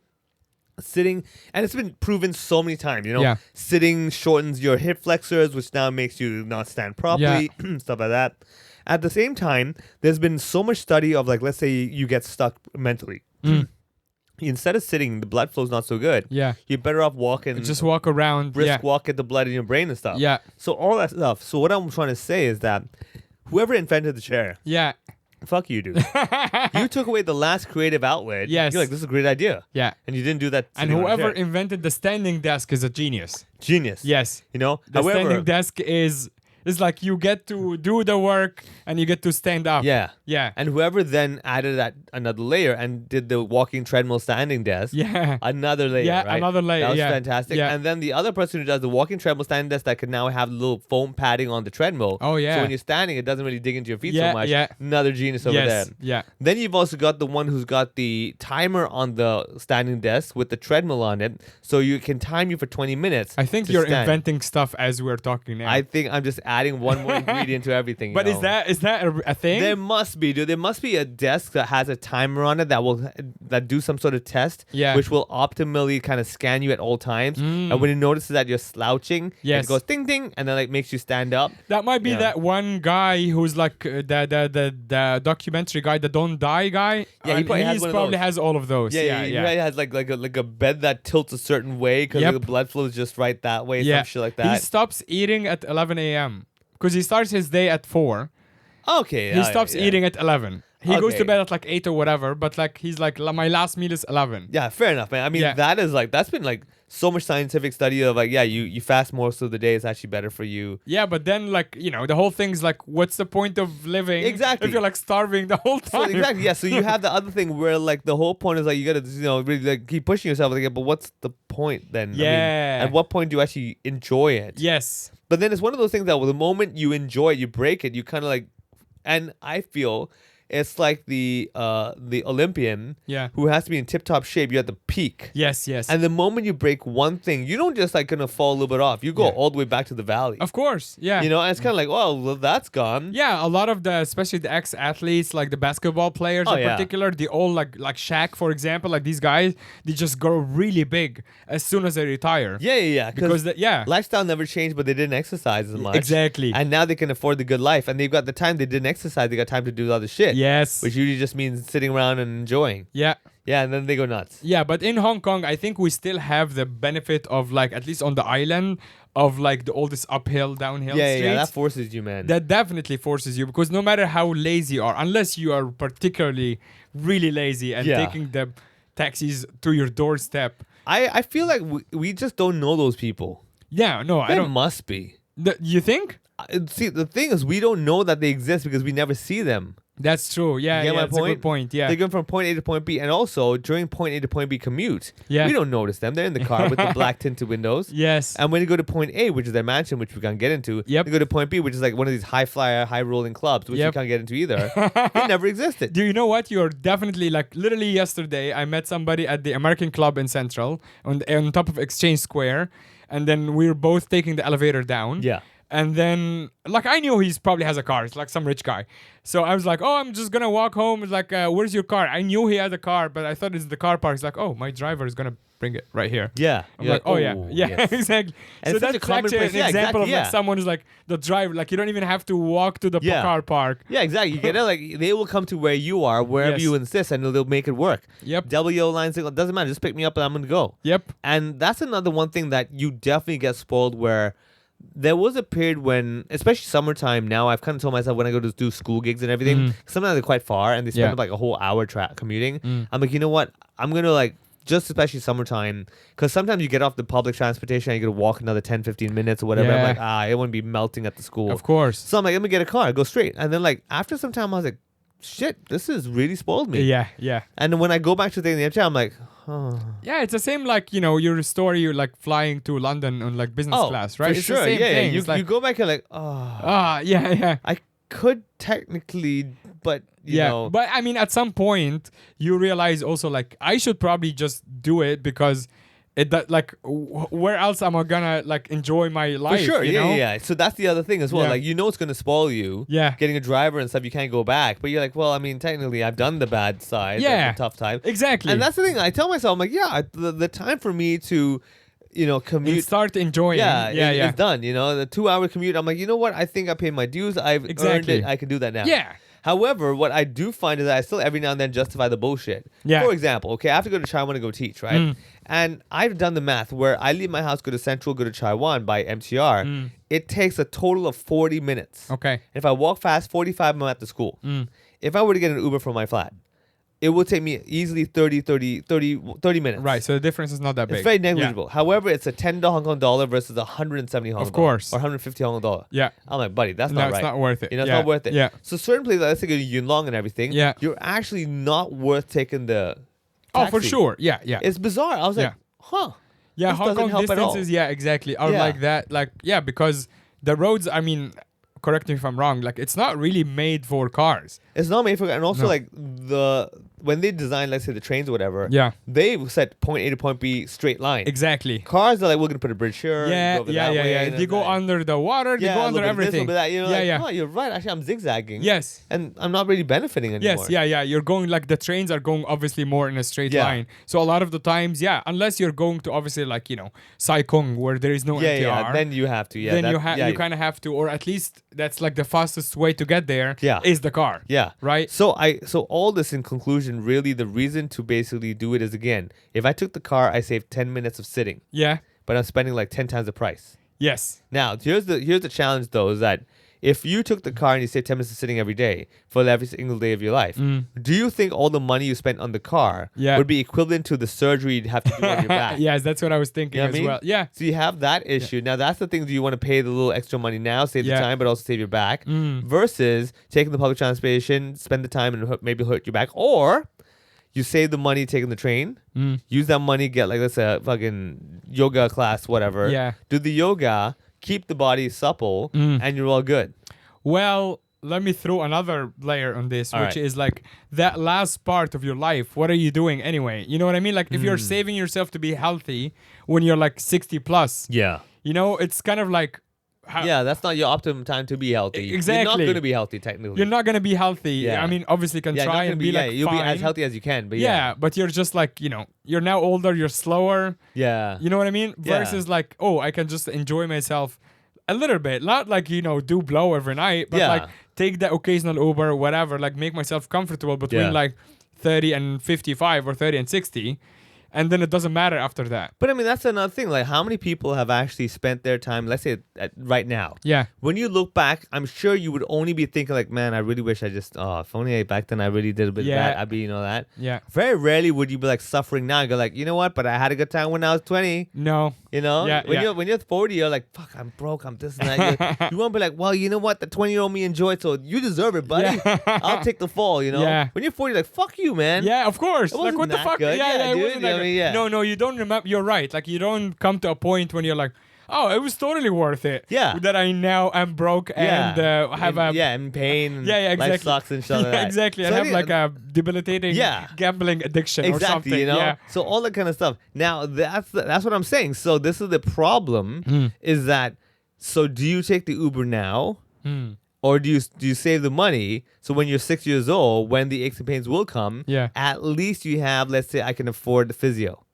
sitting, and it's been proven so many times, Yeah. sitting shortens your hip flexors, which now makes you not stand properly, stuff like that. At the same time, there's been so much study of, like, let's say you get stuck mentally. Instead of sitting, the blood flow's not so good. Yeah. You're better off walking. Just walk around. brisk walk, get the blood in your brain and stuff. Yeah. So all that stuff. So what I'm trying to say is that whoever invented the chair, Yeah. fuck you, dude. You took away the last creative outlet. Yes. You're like, this is a great idea. Yeah. And you didn't do that. And sitting on a whoever chair. invented the standing desk is a genius. Genius. Yes. The The standing desk is like you get to do the work and you get to stand up. Yeah. Yeah. And whoever then added that another layer and did the walking treadmill standing desk. Yeah. Another layer. Yeah, right? another layer, That was yeah. fantastic. Yeah. And then the other person who does the walking treadmill standing desk that could now have little foam padding on the treadmill. Oh, yeah. So when you're standing, it doesn't really dig into your feet Yeah, so much. yeah. Another genius over Yes. there. Yeah. Then you've also got the one who's got the timer on the standing desk with the treadmill on it, so you can time you for 20 minutes. I think to you're stand. inventing stuff as we're talking now. I think I'm just adding one more ingredient to everything. But is that a thing? There must be, dude. There must be a desk that has a timer on it that do some sort of test, Yeah. which will optimally kind of scan you at all times. And when it notices that you're slouching, Yes. it goes ding ding, and then like makes you stand up. That might be Yeah. that one guy who's like the documentary guy, the Don't Die guy. Yeah, he And probably has he's one of probably those. has all of those. Yeah, he probably has like a bed that tilts a certain way because Yep. the blood flow is just right that way, Yeah. some shit like He that. stops eating at 11 a.m. because he starts his day at 4. Okay, He stops eating at 11. He goes Okay. to bed at like 8 or whatever, but like he's like, my last meal is 11. Yeah, fair enough, man. I mean, Yeah. that's been like so much scientific study of like, yeah, you fast most of the day, it's actually better for you. Yeah, but then like, the whole thing's like, what's the point of living Exactly. if you're like starving the whole So time? exactly, yeah. So you have the other thing where like the whole point is like you gotta really like keep pushing yourself. Like, but what's the point then? I mean, Yeah. at what point do you actually enjoy it? Yes. But then it's one of those things that the moment you enjoy it, you break it, you kind of like, and I feel it's like the Olympian Yeah. who has to be in tip top shape. You're at the peak. Yes, yes. And the moment you break one thing, you don't just like gonna fall a little bit off. You go Yeah. all the way back to the valley. Of course. Yeah. And it's kind of like, well, that's gone. Yeah, a lot of especially the ex-athletes, like the basketball players in yeah. particular, they all like Shaq, for example, like these guys, they just grow really big as soon as they retire. Yeah. Because lifestyle never changed, but they didn't exercise as much. Exactly. And now they can afford the good life, and they've got the time. They didn't exercise. They got time to do other shit. Yes. Which usually just means sitting around and enjoying. Yeah. Yeah, and then they go nuts. Yeah, but in Hong Kong, I think we still have the benefit of like, at least on the island, of like all this uphill, downhill streets. Yeah, that forces you, man. That definitely forces you, because no matter how lazy you are, unless you are particularly really lazy and Yeah. taking the taxis to your doorstep. I feel like we just don't know those people. Yeah, no, I There don't. must be. You think? See, the thing is, we don't know that they exist because we never see them. That's true. Yeah, You get yeah, my that's a good point. Yeah. They're going from point A to point B, and also during point A to point B commute, Yeah. we don't notice them. They're in the car with the black tinted windows. Yes. And when you go to point A, which is their mansion, which we can't get into, Yep. you go to point B, which is like one of these high flyer, high rolling clubs, which Yep. you can't get into either. They never existed. Do you know what? You're definitely like, literally yesterday, I met somebody at the American Club in Central on top of Exchange Square, and then we were both taking the elevator down. Yeah. And then, like, I knew he's probably has a car. It's like some rich guy. So I was like, oh, I'm just going to walk home. It's like, where's your car? I knew he had a car, but I thought it's the car park. He's like, oh, my driver is going to bring it right here. Yeah. I'm You're like, oh, yeah. Yeah, yes. exactly. And So it's such a that's common actually place. an Yeah, example exactly, of like yeah. someone who's like the driver. Like, you don't even have to walk to the Yeah. car park. Yeah, exactly. You get it. Like they will come to where you are, wherever Yes. you insist, and they'll make it work. Yep. WO line signal doesn't matter. Just pick me up and I'm gonna go. Yep. And that's another one thing that you definitely get spoiled where there was a period when, especially summertime now, I've kind of told myself when I go to do school gigs and everything, sometimes they're quite far and they spend Yeah. like a whole hour commuting. I'm like, you know what? I'm going to like, just especially summertime, because sometimes you get off the public transportation and you got to walk another 10, 15 minutes or whatever. Yeah. I'm like, it wouldn't be melting at the school. Of course. So I'm like, let me get a car, go straight. And then like, after some time, I was like, shit, this has really spoiled me. Yeah, yeah. And then when I go back to the MTA, I'm like, oh. Yeah, it's the same like, your story, you're like flying to London on like business class, right? For It's sure. the same yeah, thing. You, It's like, you go back and like, oh, yeah. I could technically, but you Yeah, know. but I mean, at some point, you realize also like I should probably just do it because where else am I gonna like enjoy my life? For sure, you know? yeah. So that's the other thing as well. Yeah. Like, you know, it's going to spoil you. Yeah. Getting a driver and stuff, you can't go back. But you're like, well, I mean, technically, I've done the bad side. Yeah. The tough time. Exactly. And that's the thing. I tell myself, I'm like, yeah, the time for me to, You commute. start enjoying. Yeah, yeah. it's done. The 2-hour commute. I'm like, you know what? I think I paid my dues. I've earned Exactly. it. I can do that now. Yeah. However, what I do find is that I still every now and then justify the bullshit. Yeah. For example, okay, I have to go to Chai Wan to go teach, right? And I've done the math where I leave my house, go to Central, go to Chai Wan by MTR. It takes a total of 40 minutes. Okay. If I walk fast, 45 I'm at the school. If I were to get an Uber from my flat, it would take me easily 30 minutes. Right. So the difference is not that big. It's very negligible. However, it's a $10 Hong Kong dollar versus 170 Hong Kong Of course. dollar. Or 150 Hong Kong dollar. Yeah. I'm like, buddy, that's No, not it's right. not worth it. It's Yeah. not worth it. Yeah. So certain places, let's say Yun Long and everything, Yeah. you're actually not worth taking the Oh, for taxi. sure. Yeah. Yeah. It's bizarre. I was like, Yeah. huh. Yeah, This Hong doesn't Kong help at all. distances, yeah, exactly, are Yeah. like that. Like, yeah, because the roads, I mean, correct me if I'm wrong, like, it's not really made for cars. It's not made for, and also No. like when they design, let's say the trains or whatever, Yeah. they set point A to point B straight line. Exactly. Cars are like, we're gonna put a bridge here. Yeah, go over yeah, that yeah, way, yeah. and They then go that. under the water, they Yeah, go a under little bit of this, a everything. little bit of that. You're yeah, like, yeah. oh, you're right. Actually, I'm zigzagging. Yes. And I'm not really benefiting anymore. Yes, yeah, yeah. You're going like the trains are going obviously more in a straight Yeah. line. So a lot of the times, yeah, unless you're going to obviously like, Sai Kung where there is no Yeah, MTR. yeah. Then you have to. Yeah. then that- yeah, you kind of have to, or at least that's like the fastest way to get there. Yeah. Is the car. Yeah. Right. So all this in conclusion, really the reason to basically do it is, again, if I took the car, I saved 10 minutes of sitting, Yeah. but I'm spending like 10 times the price. Yes. Now, here's the challenge though, is that if you took the car and you saved 10 minutes of sitting every day for every single day of your life, do you think all the money you spent on the car Yeah. would be equivalent to the surgery you'd have to do on your back? Yes, that's what I was thinking You know what as I mean? well. Yeah. So you have that issue. Now that's the thing. Do you want to pay the little extra money now, save Yeah. the time, but also save your back, versus taking the public transportation, spend the time and maybe hurt your back, or you save the money taking the train, use that money, get like let's say a fucking yoga class, whatever. Yeah. Do the yoga, keep the body supple, and you're all good. Well, let me throw another layer on this, All which right. is like that last part of your life. What are you doing anyway? You know what I mean? Like if you're saving yourself to be healthy when you're like 60 plus, Yeah. it's kind of like Yeah, that's not your optimum time to be healthy. You're Exactly. not going to be healthy technically. you're not gonna be healthy. Yeah. I mean, obviously, you can Yeah, you're not try gonna and be like you'll fine. be as healthy as you can, but Yeah, but you're just like you're now older. You're slower. Yeah. You know what I mean? Yeah. Versus like, oh, I can just enjoy myself a little bit. Not like, do blow every night, but Yeah. like take the occasional Uber, whatever, like make myself comfortable between Yeah. like 30 and 55 or 30 and 60. And then it doesn't matter after that. But I mean, that's another thing. Like, how many people have actually spent their time, let's say right now? Yeah. When you look back, I'm sure you would only be thinking like, man, I really wish if only back then I really did a bit Yeah. of that, I'd be, that. Yeah. Very rarely would you be like suffering now and go like, you know what, but I had a good time when I was 20. No. Yeah, Yeah. when you're 40, you're like, fuck, I'm broke, I'm this and that. You won't be like, well, you know what, the 20-year-old me enjoyed, so you deserve it, buddy. Yeah. I'll take the fall, Yeah. When you're 40, like, fuck you, man. Yeah, of course. It Like, wasn't what the that fuck? good. Yeah, it dude. wasn't that I mean, good. yeah. No, you don't remember. You're right. Like, you don't come to a point when you're like, oh, it was totally worth it. Yeah. That I now am broke and have a. in pain. And Yeah, exactly. Life sucks and stuff like Yeah, that. exactly. So And I have think- like a debilitating Yeah. gambling addiction or Exactly, something. Yeah. So all that kind of stuff. Now that's what I'm saying. So this is the problem: is that so do you take the Uber now, or do you save the money so when you're 6 years old, when the aches and pains will come, Yeah. at least you have, let's say, I can afford the physio.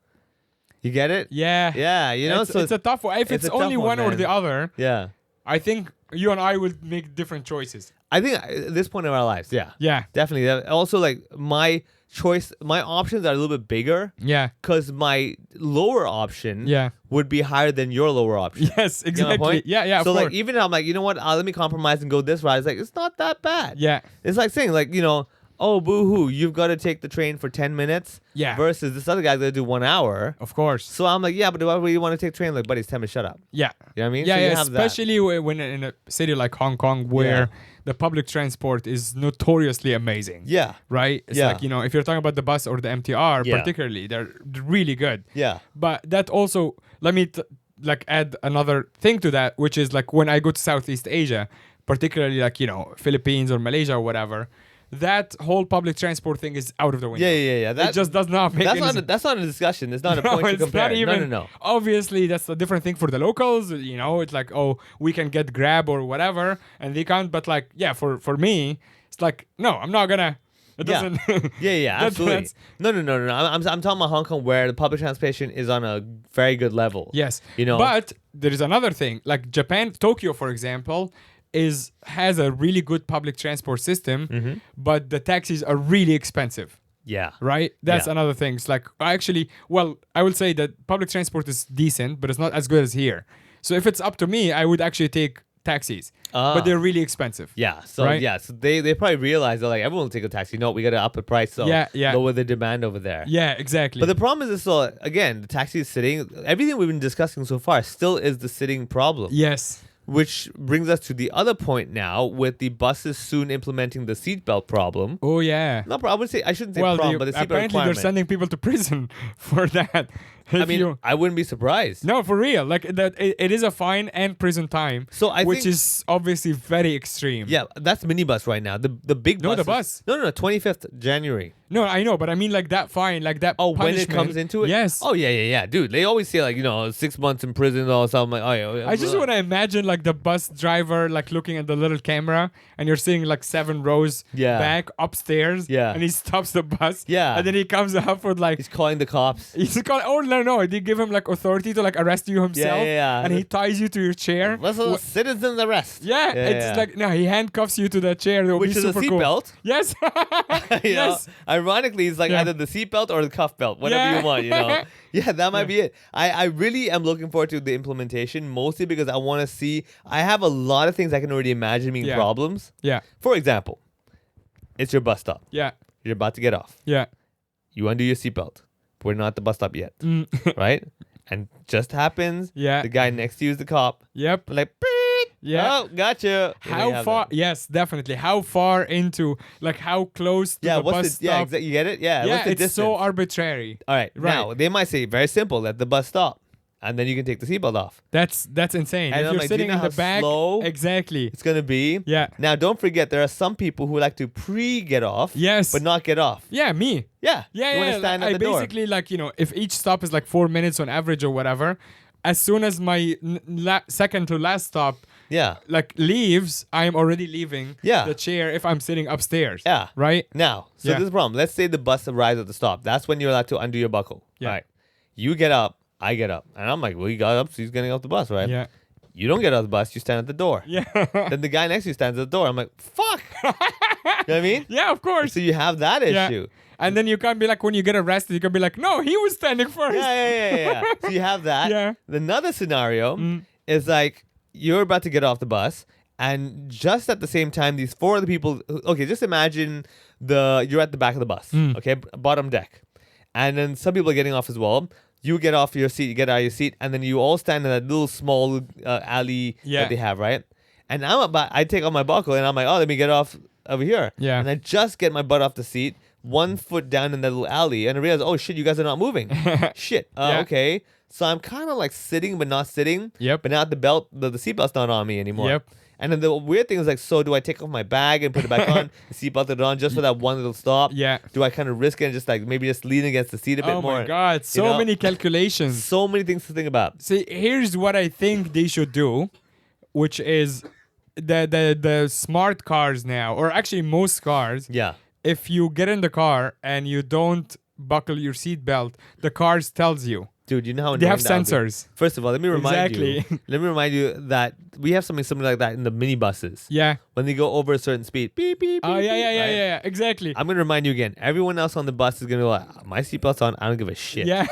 You get it? Yeah. Yeah. It's a tough one. If it's it's a tough only one, one or man. the other, yeah. I think you and I would make different choices. I think at this point in our lives, yeah. Yeah. Definitely. Also, like my options are a little bit bigger. Yeah. Because my lower option Yeah. would be higher than your lower option. Yes, You know my exactly. point? Yeah, of So course. like even I'm like, you know what? Let me compromise and go this route. It's like it's not that bad. Yeah. It's like saying like, oh boo hoo, you've got to take the train for 10 minutes. Yeah. Versus this other guy's gonna do 1 hour. Of course. So I'm like, yeah, but do I really want to take train? Like, buddy, it's time to shut up. Yeah. You know what I mean? Yeah, So you yeah, have that. especially when in a city like Hong Kong where Yeah. the public transport is notoriously amazing. Yeah. Right? It's Yeah. like, if you're talking about the bus or the MTR Yeah. particularly, they're really good. Yeah. But that also, let me add another thing to that, which is like when I go to Southeast Asia, particularly like, Philippines or Malaysia or whatever, that whole public transport thing is out of the window. Yeah. It just does not make that's any not sense. that's not a discussion. It's not a No, point to it's compare. not even. No. Obviously, that's a different thing for the locals. You know, it's like, oh, we can get Grab or whatever, and they can't. But like, yeah, for me, it's like, no, I'm not gonna. It Yeah. doesn't. Yeah, absolutely. No. I'm talking about Hong Kong where the public transportation is on a very good level. Yes. You know. But there is another thing. Like Japan, Tokyo, for example, has a really good public transport system, but the taxis are really expensive. Yeah. Right? That's Yeah. another thing. It's like, actually, well, I would say that public transport is decent, but it's not as good as here. So if it's up to me, I would actually take taxis. But they're really expensive. Yeah. So Right? so they probably realize they're like, everyone will take a taxi. No, we gotta up the price, so Yeah. lower the demand over there. Yeah, exactly. But the problem is this, so again, the taxi is sitting. Everything we've been discussing so far still is the sitting problem. yes. Which brings us to the other point now, with the buses soon implementing the seatbelt problem. Oh, yeah. No, I would say I shouldn't say Well, problem, but the seatbelt apparently requirement. they're sending people to prison for that. I If mean, you- I wouldn't be surprised. No, for real. Like that, it is a fine and prison time. So I which think- is obviously very extreme. Yeah, that's minibus right now. The big No, bus. the bus. No, 25th January. No, I know, but I mean like that fine, like that. Oh, when it punishment. comes into it? Yes. Oh, yeah. Dude, they always say, like, 6 months in prison or something. Like, oh, yeah. I just want to imagine like the bus driver like looking at the little camera, and you're seeing like 7 rows Yeah. back upstairs. Yeah. And he stops the bus. Yeah. And then he comes up with like He's calling the cops. he's called. Oh no! They give him like authority to like arrest you himself. Yeah. And he ties you to your chair. Let's do citizen's arrest. Yeah, it's like no, he handcuffs you to the chair. That would Which be is a super cool. seatbelt. Yes. You know, yes. ironically, it's like Yeah. either the seatbelt or the cuff belt, whatever Yeah. you want, Yeah, that might be it. I really am looking forward to the implementation, mostly because I want to see. I have a lot of things I can already imagine being Yeah. problems. Yeah. For example, it's your bus stop. Yeah. You're about to get off. Yeah. You undo your seatbelt. But we're not at the bus stop yet, right? And just happens. Yeah. The guy next to you is the cop. Yep. We're like, beep. Yeah. Oh, gotcha. And they How have far? that. Yes, definitely. How far into, like, how close to Yeah, the what's bus the, yeah, stop? exactly. You get it? Yeah. Yeah, what's the it's distance? so arbitrary. All right. Right. Now, they might say very simple at the bus stop, and then you can take the seatbelt off. That's insane. And if I'm you're like, do you sitting know in the how back, slow exactly. It's going to be. Yeah. Now, don't forget, there are some people who like to get off. Yes. But not get off. Yeah, me. Yeah. Yeah, You want yeah. to stand I at the door. basically like if each stop is like 4 minutes on average or whatever, as soon as my second to last stop Yeah. like leaves, I'm already leaving Yeah. the chair if I'm sitting upstairs. Yeah. Right? Now, so Yeah. this is the problem. Let's say the bus arrives at the stop. That's when you're allowed to undo your buckle. Yeah. Right. You get up. I get up. And I'm like, well, he got up, so he's getting off the bus, right? Yeah. You don't get off the bus. You stand at the door. Yeah. Then the guy next to you stands at the door. I'm like, fuck. You know what I mean? Yeah, of course. So you have that Yeah. issue. And then you can't be like, when you get arrested, you can be like, no, he was standing first. Yeah. So you have that. Yeah. Another scenario is like you're about to get off the bus, and just at the same time, these 4 other people. Okay, just imagine you're at the back of the bus. Okay, bottom deck, and then some people are getting off as well. You get off your seat, you get out of your seat, and then you all stand in that little small alley Yeah. that they have, right? And I take off my buckle, and I'm like, oh, let me get off over here. Yeah. And I just get my butt off the seat, 1 foot down in that little alley, and I realize, oh shit, you guys are not moving. Shit. Yeah. Okay. So I'm kind of like sitting but not sitting. Yep. But now the seatbelt's not on me anymore. Yep. And then the weird thing is like, so do I take off my bag and put it back on, seatbelt it on just for that one little stop? Yeah. Do I kind of risk it and just like maybe just lean against the seat a bit Oh more? my God. So know? many calculations. So many things to think about. See, here's what I think they should do, which is the smart cars now, or actually most cars, Yeah. if you get in the car and you don't buckle your seatbelt, the cars tells you. Dude, you know how They have annoying that would be? sensors. First of all, let me remind you. Exactly. Let me remind you that we have something similar like that in the minibuses. Yeah. When they go over a certain speed, beep beep. Oh, beep, yeah, beep, right? yeah. Exactly. I'm gonna remind you again. Everyone else on the bus is gonna go like, my seatbelt's on. I don't give a shit. Yeah.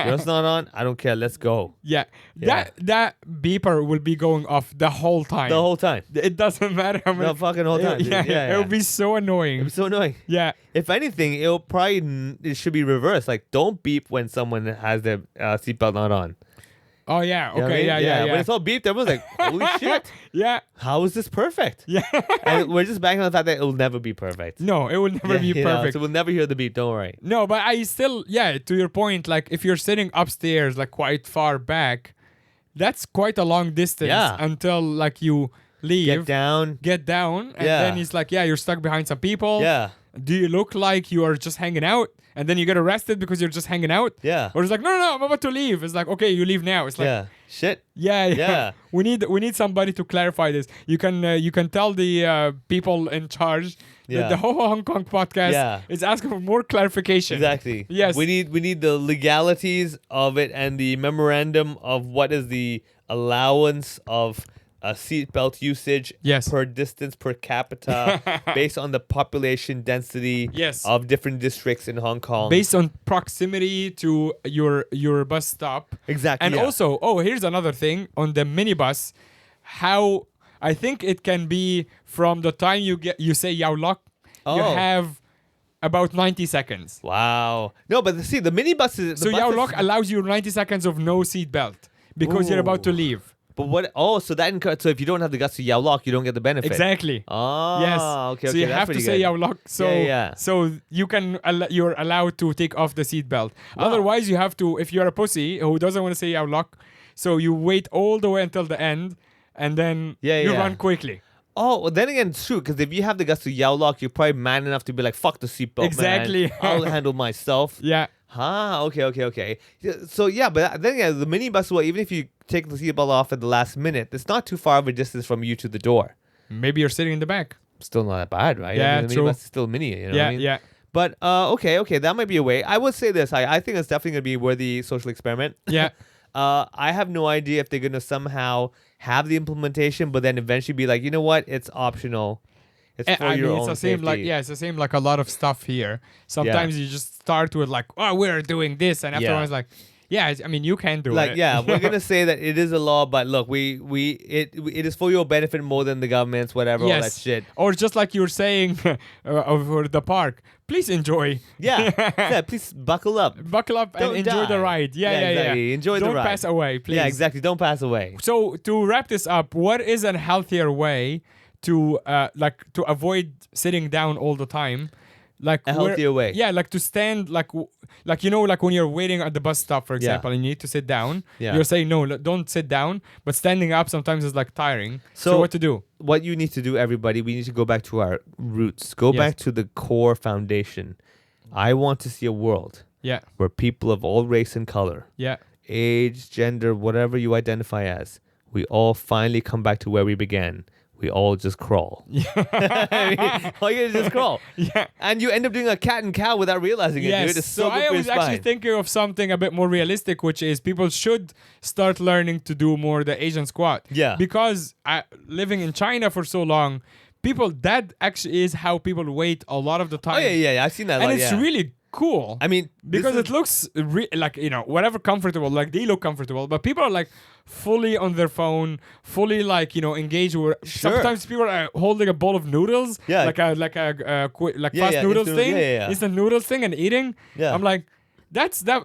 Yours not on. I don't care. Let's go. Yeah. Yeah. That beeper will be going off the whole time. The whole time. It doesn't matter how many. The fucking whole time. dude. Yeah, it would be so annoying. It's so annoying. Yeah. If anything, it should be reversed. Like, don't beep when someone has their seatbelt not on. Oh yeah. You know what I Okay. mean? Yeah. When it's all beeped, everyone's like, holy shit. Yeah. How is this perfect? Yeah. And we're just banking on the fact that it will never be perfect. No, it will never be You know, perfect. so we'll never hear the beep. Don't worry. No, but I still, yeah, to your point, like if you're sitting upstairs, like quite far back, that's quite a long distance Yeah. until like you leave, get down. get down, and Yeah. then he's like, yeah, you're stuck behind some people. Yeah. Do you look like you are just hanging out? And then you get arrested because you're just hanging out. Yeah. Or it's like, no, I'm about to leave. It's like, okay, you leave now. It's like, Yeah. Shit. yeah. Yeah. we need somebody to clarify this. You can tell the people in charge Yeah. that the Ho Ho Hong Kong podcast Yeah. is asking for more clarification. Exactly. Yes. We need the legalities of it and the memorandum of what is the allowance of seatbelt usage Yes. per distance per capita based on the population density Yes. of different districts in Hong Kong. Based on proximity to your bus stop. Exactly. And yeah. also, here's another thing on the minibus, how I think it can be from the time you say Yao Lok, you Oh. have about 90 seconds. Wow. No, but see, the minibus is So Yao Lok allows you 90 seconds of no seat belt because you're about to Ooh. leave. But what? Oh, so that so if you don't have the guts to Yao Lok, you don't get the benefit. Exactly. Oh. Yes. Okay. So you that's have to pretty say good. Yao Lok. So Yeah. so you can you're allowed to take off the seat belt. Wow. Otherwise, you have to. If you're a pussy who doesn't want to say Yao Lok, so you wait all the way until the end, and then Yeah, you yeah. run quickly. Oh, well, then again, it's true, because if you have the guts to Yao Lok, you're probably man enough to be like, fuck the seatbelt, Exactly. man. I'll handle myself. Yeah. Okay. Yeah, so, yeah, but then again, the minibus, well, even if you take the seatbelt off at the last minute, it's not too far of a distance from you to the door. Maybe you're sitting in the back. Still not that bad, right? Yeah, I mean, the true. minibus is still mini, you know what Yeah, I mean? yeah. But, okay, that might be a way. I would say this. I think it's definitely going to be a worthy social experiment. Yeah. I have no idea if they're going to somehow have the implementation, but then eventually be like, you know what? It's optional. It's for I your mean, own it's the same safety. it's the same like a lot of stuff here. Sometimes you just start with like, oh, we're doing this, and afterwards like, yeah, I mean, you can do Like, it. yeah, we're gonna say that it is a law, but look, it is for your benefit more than the government's, whatever, all that Yes. shit. Or just like you were saying over the park, please enjoy. Yeah, please buckle up. Buckle up Don't and enjoy the die. ride. Yeah. Exactly. Enjoy the Don't ride. pass away, please. Yeah, exactly. Don't pass away. So to wrap this up, what is a healthier way to to avoid sitting down all the time? Like A healthier way. Yeah, like to stand like you know, like when you're waiting at the bus stop, for example, and you need to sit down. Yeah. You're saying no, don't sit down, but standing up sometimes is like tiring. So what to do? What you need to do, everybody, we need to go back to our roots. Go Yes. back to the core foundation. I want to see a world Yeah. where people of all race and color, Yeah. age, gender, whatever you identify as, we all finally come back to where we began. We all just crawl. I mean, all you do is just crawl. Yeah. And you end up doing a cat and cow without realizing it, Yes. dude. It's So so good I for was your actually spine. thinking of something a bit more realistic, which is people should start learning to do more the Asian squat. Yeah. Because living in China for so long, that actually is how people wait a lot of the time. Oh, yeah. I've seen that. And like, it's yeah. really cool. I mean, because this it looks like, you know, whatever comfortable, like they look comfortable, but people are like fully on their phone, fully like, you know, engaged with. Sure. Sometimes people are holding a bowl of noodles, Yeah. like fast yeah, noodles instant- thing, yeah. instant noodles thing, and eating. Yeah. I'm like,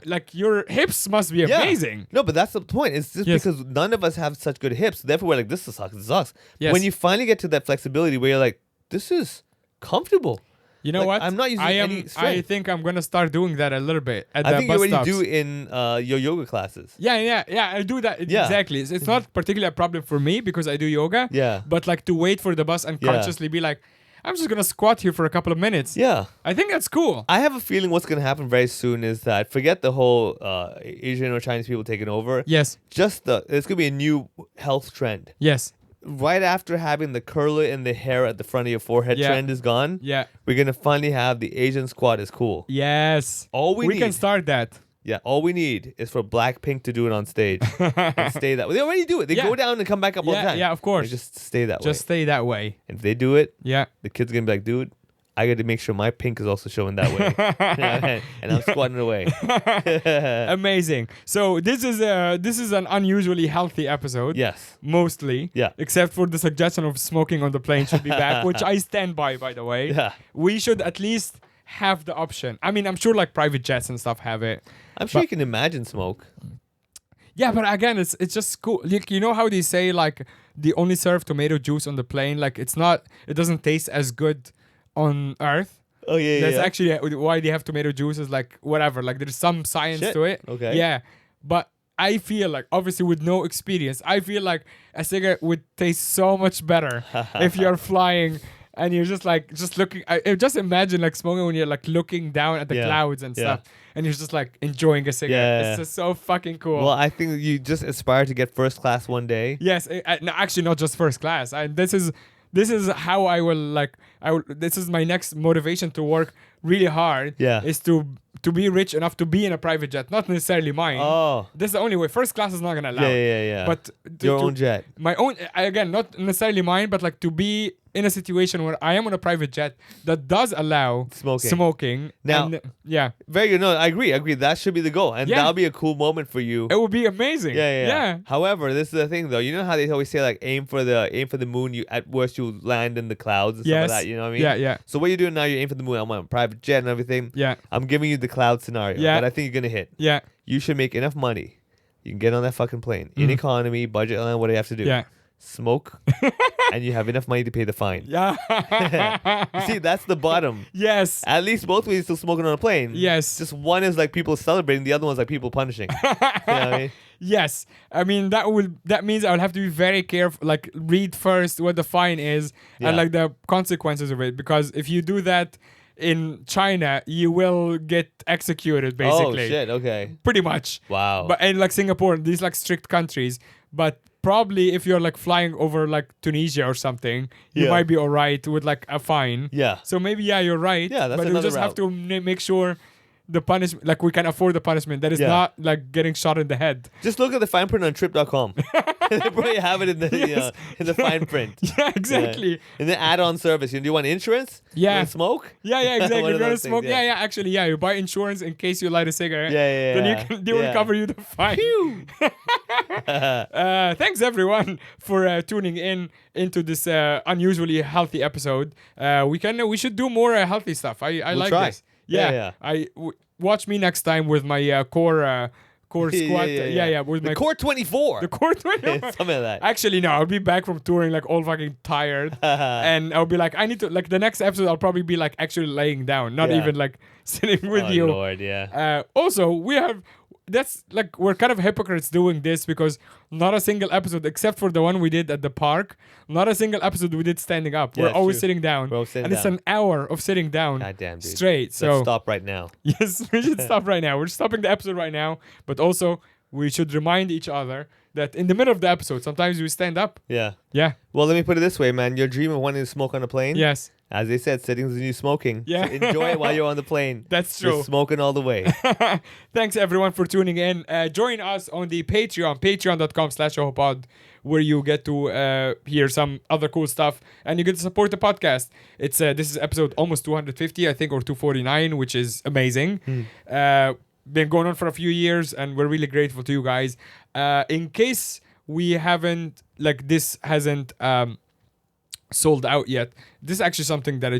like your hips must be Yeah. amazing. No, but that's the point. It's just Yes. because none of us have such good hips. Therefore, we're like, this sucks. It sucks. Yes. When you finally get to that flexibility where you're like, this is comfortable. You know Like, what? I'm not using any I strength. think I'm gonna start doing that a little bit at I the think you bus already stops. do in your yoga classes. Yeah. I do that. Yeah. Exactly. It's not particularly a problem for me because I do yoga. Yeah. But like to wait for the bus and Yeah. consciously be like, I'm just gonna squat here for a couple of minutes. Yeah. I think that's cool. I have a feeling what's going to happen very soon is that forget the whole Asian or Chinese people taking over. Yes. Just it's going to be a new health trend. Yes. Right after having the curler in the hair at the front of your forehead Yeah. trend is gone, Yeah. we're going to finally have the Asian squat is cool. Yes. All we can need- start that. Yeah, all we need is for Blackpink to do it on stage and stay that way. They already do it. They Yeah. go down and come back up all the Yeah, time. yeah, of course. They just stay that Just way. stay that way. And if they do it, Yeah. the kid's going to be like, dude, I got to make sure my pink is also showing that way. And I'm squatting away. Amazing. So this is an unusually healthy episode. Yes. Mostly. Yeah. Except for the suggestion of smoking on the plane should be back, which I stand by the way. Yeah. We should at least have the option. I mean, I'm sure like private jets and stuff have it. I'm sure But- you can imagine smoke. Yeah, but again, it's just cool. Like, you know how they say like they only serve tomato juice on the plane? Like it doesn't taste as good on Earth. Oh, yeah, That's actually why they have tomato juice is like whatever. Like there's some science Shit. to it. Okay. Yeah. But I feel like, obviously with no experience, I feel like a cigarette would taste so much better if you're flying and you're just looking. Just imagine like smoking when you're like looking down at the clouds and stuff, and you're just like enjoying a cigarette. It's just so fucking cool. Well, I think you just aspire to get first class one day. Yes, no, actually not just first class. This is how I will this is my next motivation to work really hard. Yeah. Is to be rich enough to be in a private jet, not necessarily mine. Oh. This is the only way. First class is not gonna allow. Yeah. But Your own jet. My own, again, not necessarily mine, but like to be in a situation where I am on a private jet that does allow smoking. Now, and, yeah, very good. No, I agree. That should be the goal, and that'll be a cool moment for you. it would be amazing. Yeah. However, this is the thing, though. You know how they always say like aim for the moon. You at worst you'll land in the clouds and stuff like that. You know what I mean? Yeah. So what you're doing now, you aim for the moon. I'm on a private jet and everything. Yeah. I'm giving you the cloud scenario. Yeah. That I think you're gonna hit. Yeah. You should make enough money. You can get on that fucking plane. In economy, budget airline, what do you have to do? Yeah. Smoke, and you have enough money to pay the fine. Yeah. You see, that's the bottom. Yes. At least both ways still smoking on a plane. Yes. Just one is like people celebrating, the other one's like people punishing. You know what I mean? Yes. I mean that means I will have to be very careful, like read first what the fine is and like the consequences of it, because if you do that in China, you will get executed basically. Oh shit, okay. Pretty much. Wow. But and like Singapore, these like strict countries, but probably if you're like flying over like Tunisia or something, you might be alright with like a fine. Yeah. So maybe you're right. Yeah, that's but we another just have route. to make sure the punishment, like we can afford the punishment that is not like getting shot in the head. Just look at the fine print on trip.com. They probably have it in the in the fine print. Yeah, exactly. Yeah. In the add-on service. Do you want insurance? Yeah. You want smoke? Yeah, exactly. One You're of gonna those smoke. things, Yeah, actually, you buy insurance in case you light a cigarette. Yeah. Then they will cover you the fine. Thanks everyone for tuning into this unusually healthy episode. We should do more healthy stuff. I like try. this. Yeah. Watch me next time with my core squat. With the my Core 24. The core 24. Something like that. Actually, no, I'll be back from touring like all fucking tired. And I'll be like, I need to, like the next episode, I'll probably be like actually laying down, not even like sitting with you. Oh, Lord, yeah. Also, that's like, we're kind of hypocrites doing this because not a single episode, except for the one we did at the park, not a single episode we did standing up. We're always sitting down. We're always sitting and down. it's an hour of sitting down. Goddamn, dude. Straight. So Let's stop right now. Yes, we should stop right now. We're stopping the episode right now. But also, we should remind each other that in the middle of the episode, sometimes we stand up. Yeah. Yeah. Well, let me put it this way, man. Your dream of wanting to smoke on a plane? Yes. As they said, sitting is the new smoking. Yeah. So enjoy it while you're on the plane. That's true. Just smoking all the way. Thanks everyone for tuning in. Join us on the patreon.com/ohopod, where you get to hear some other cool stuff and you get to support the podcast. It's this is episode almost 250, I think, or 249, which is amazing. Been going on for a few years and we're really grateful to you guys. In case we haven't, like, this hasn't sold out yet, this is actually something that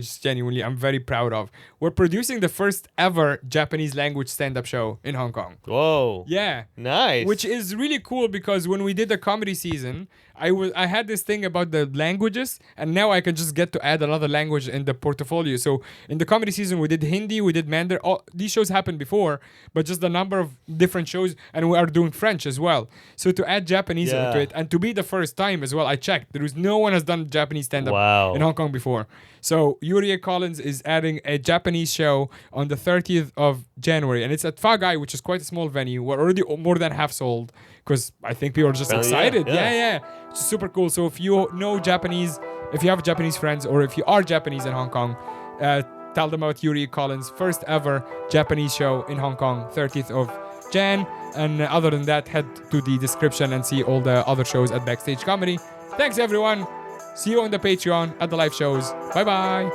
I'm very proud of. We're producing the first ever Japanese language stand-up show in Hong Kong. Whoa. Yeah. Nice. Which is really cool because when we did the comedy season, I had this thing about the languages, and now I can just get to add another language in the portfolio. So in the comedy season, we did Hindi, we did Mandarin. All these shows happened before, but just the number of different shows, and we are doing French as well. So to add Japanese into it, and to be the first time as well, I checked. There was no one has done Japanese stand-up in Hong Kong before. So Yuri Collins is adding a Japanese show on the 30th of January, and it's at Fagai, which is quite a small venue. We're already more than half sold because I think people are just excited. Yeah. It's super cool. So if you know Japanese, if you have Japanese friends, or if you are Japanese in Hong Kong, tell them about Yuri Collins' first ever Japanese show in Hong Kong, 30th of Jan. And other than that, head to the description and see all the other shows at Backstage Comedy. Thanks everyone. See you on the Patreon at the live shows. Bye bye.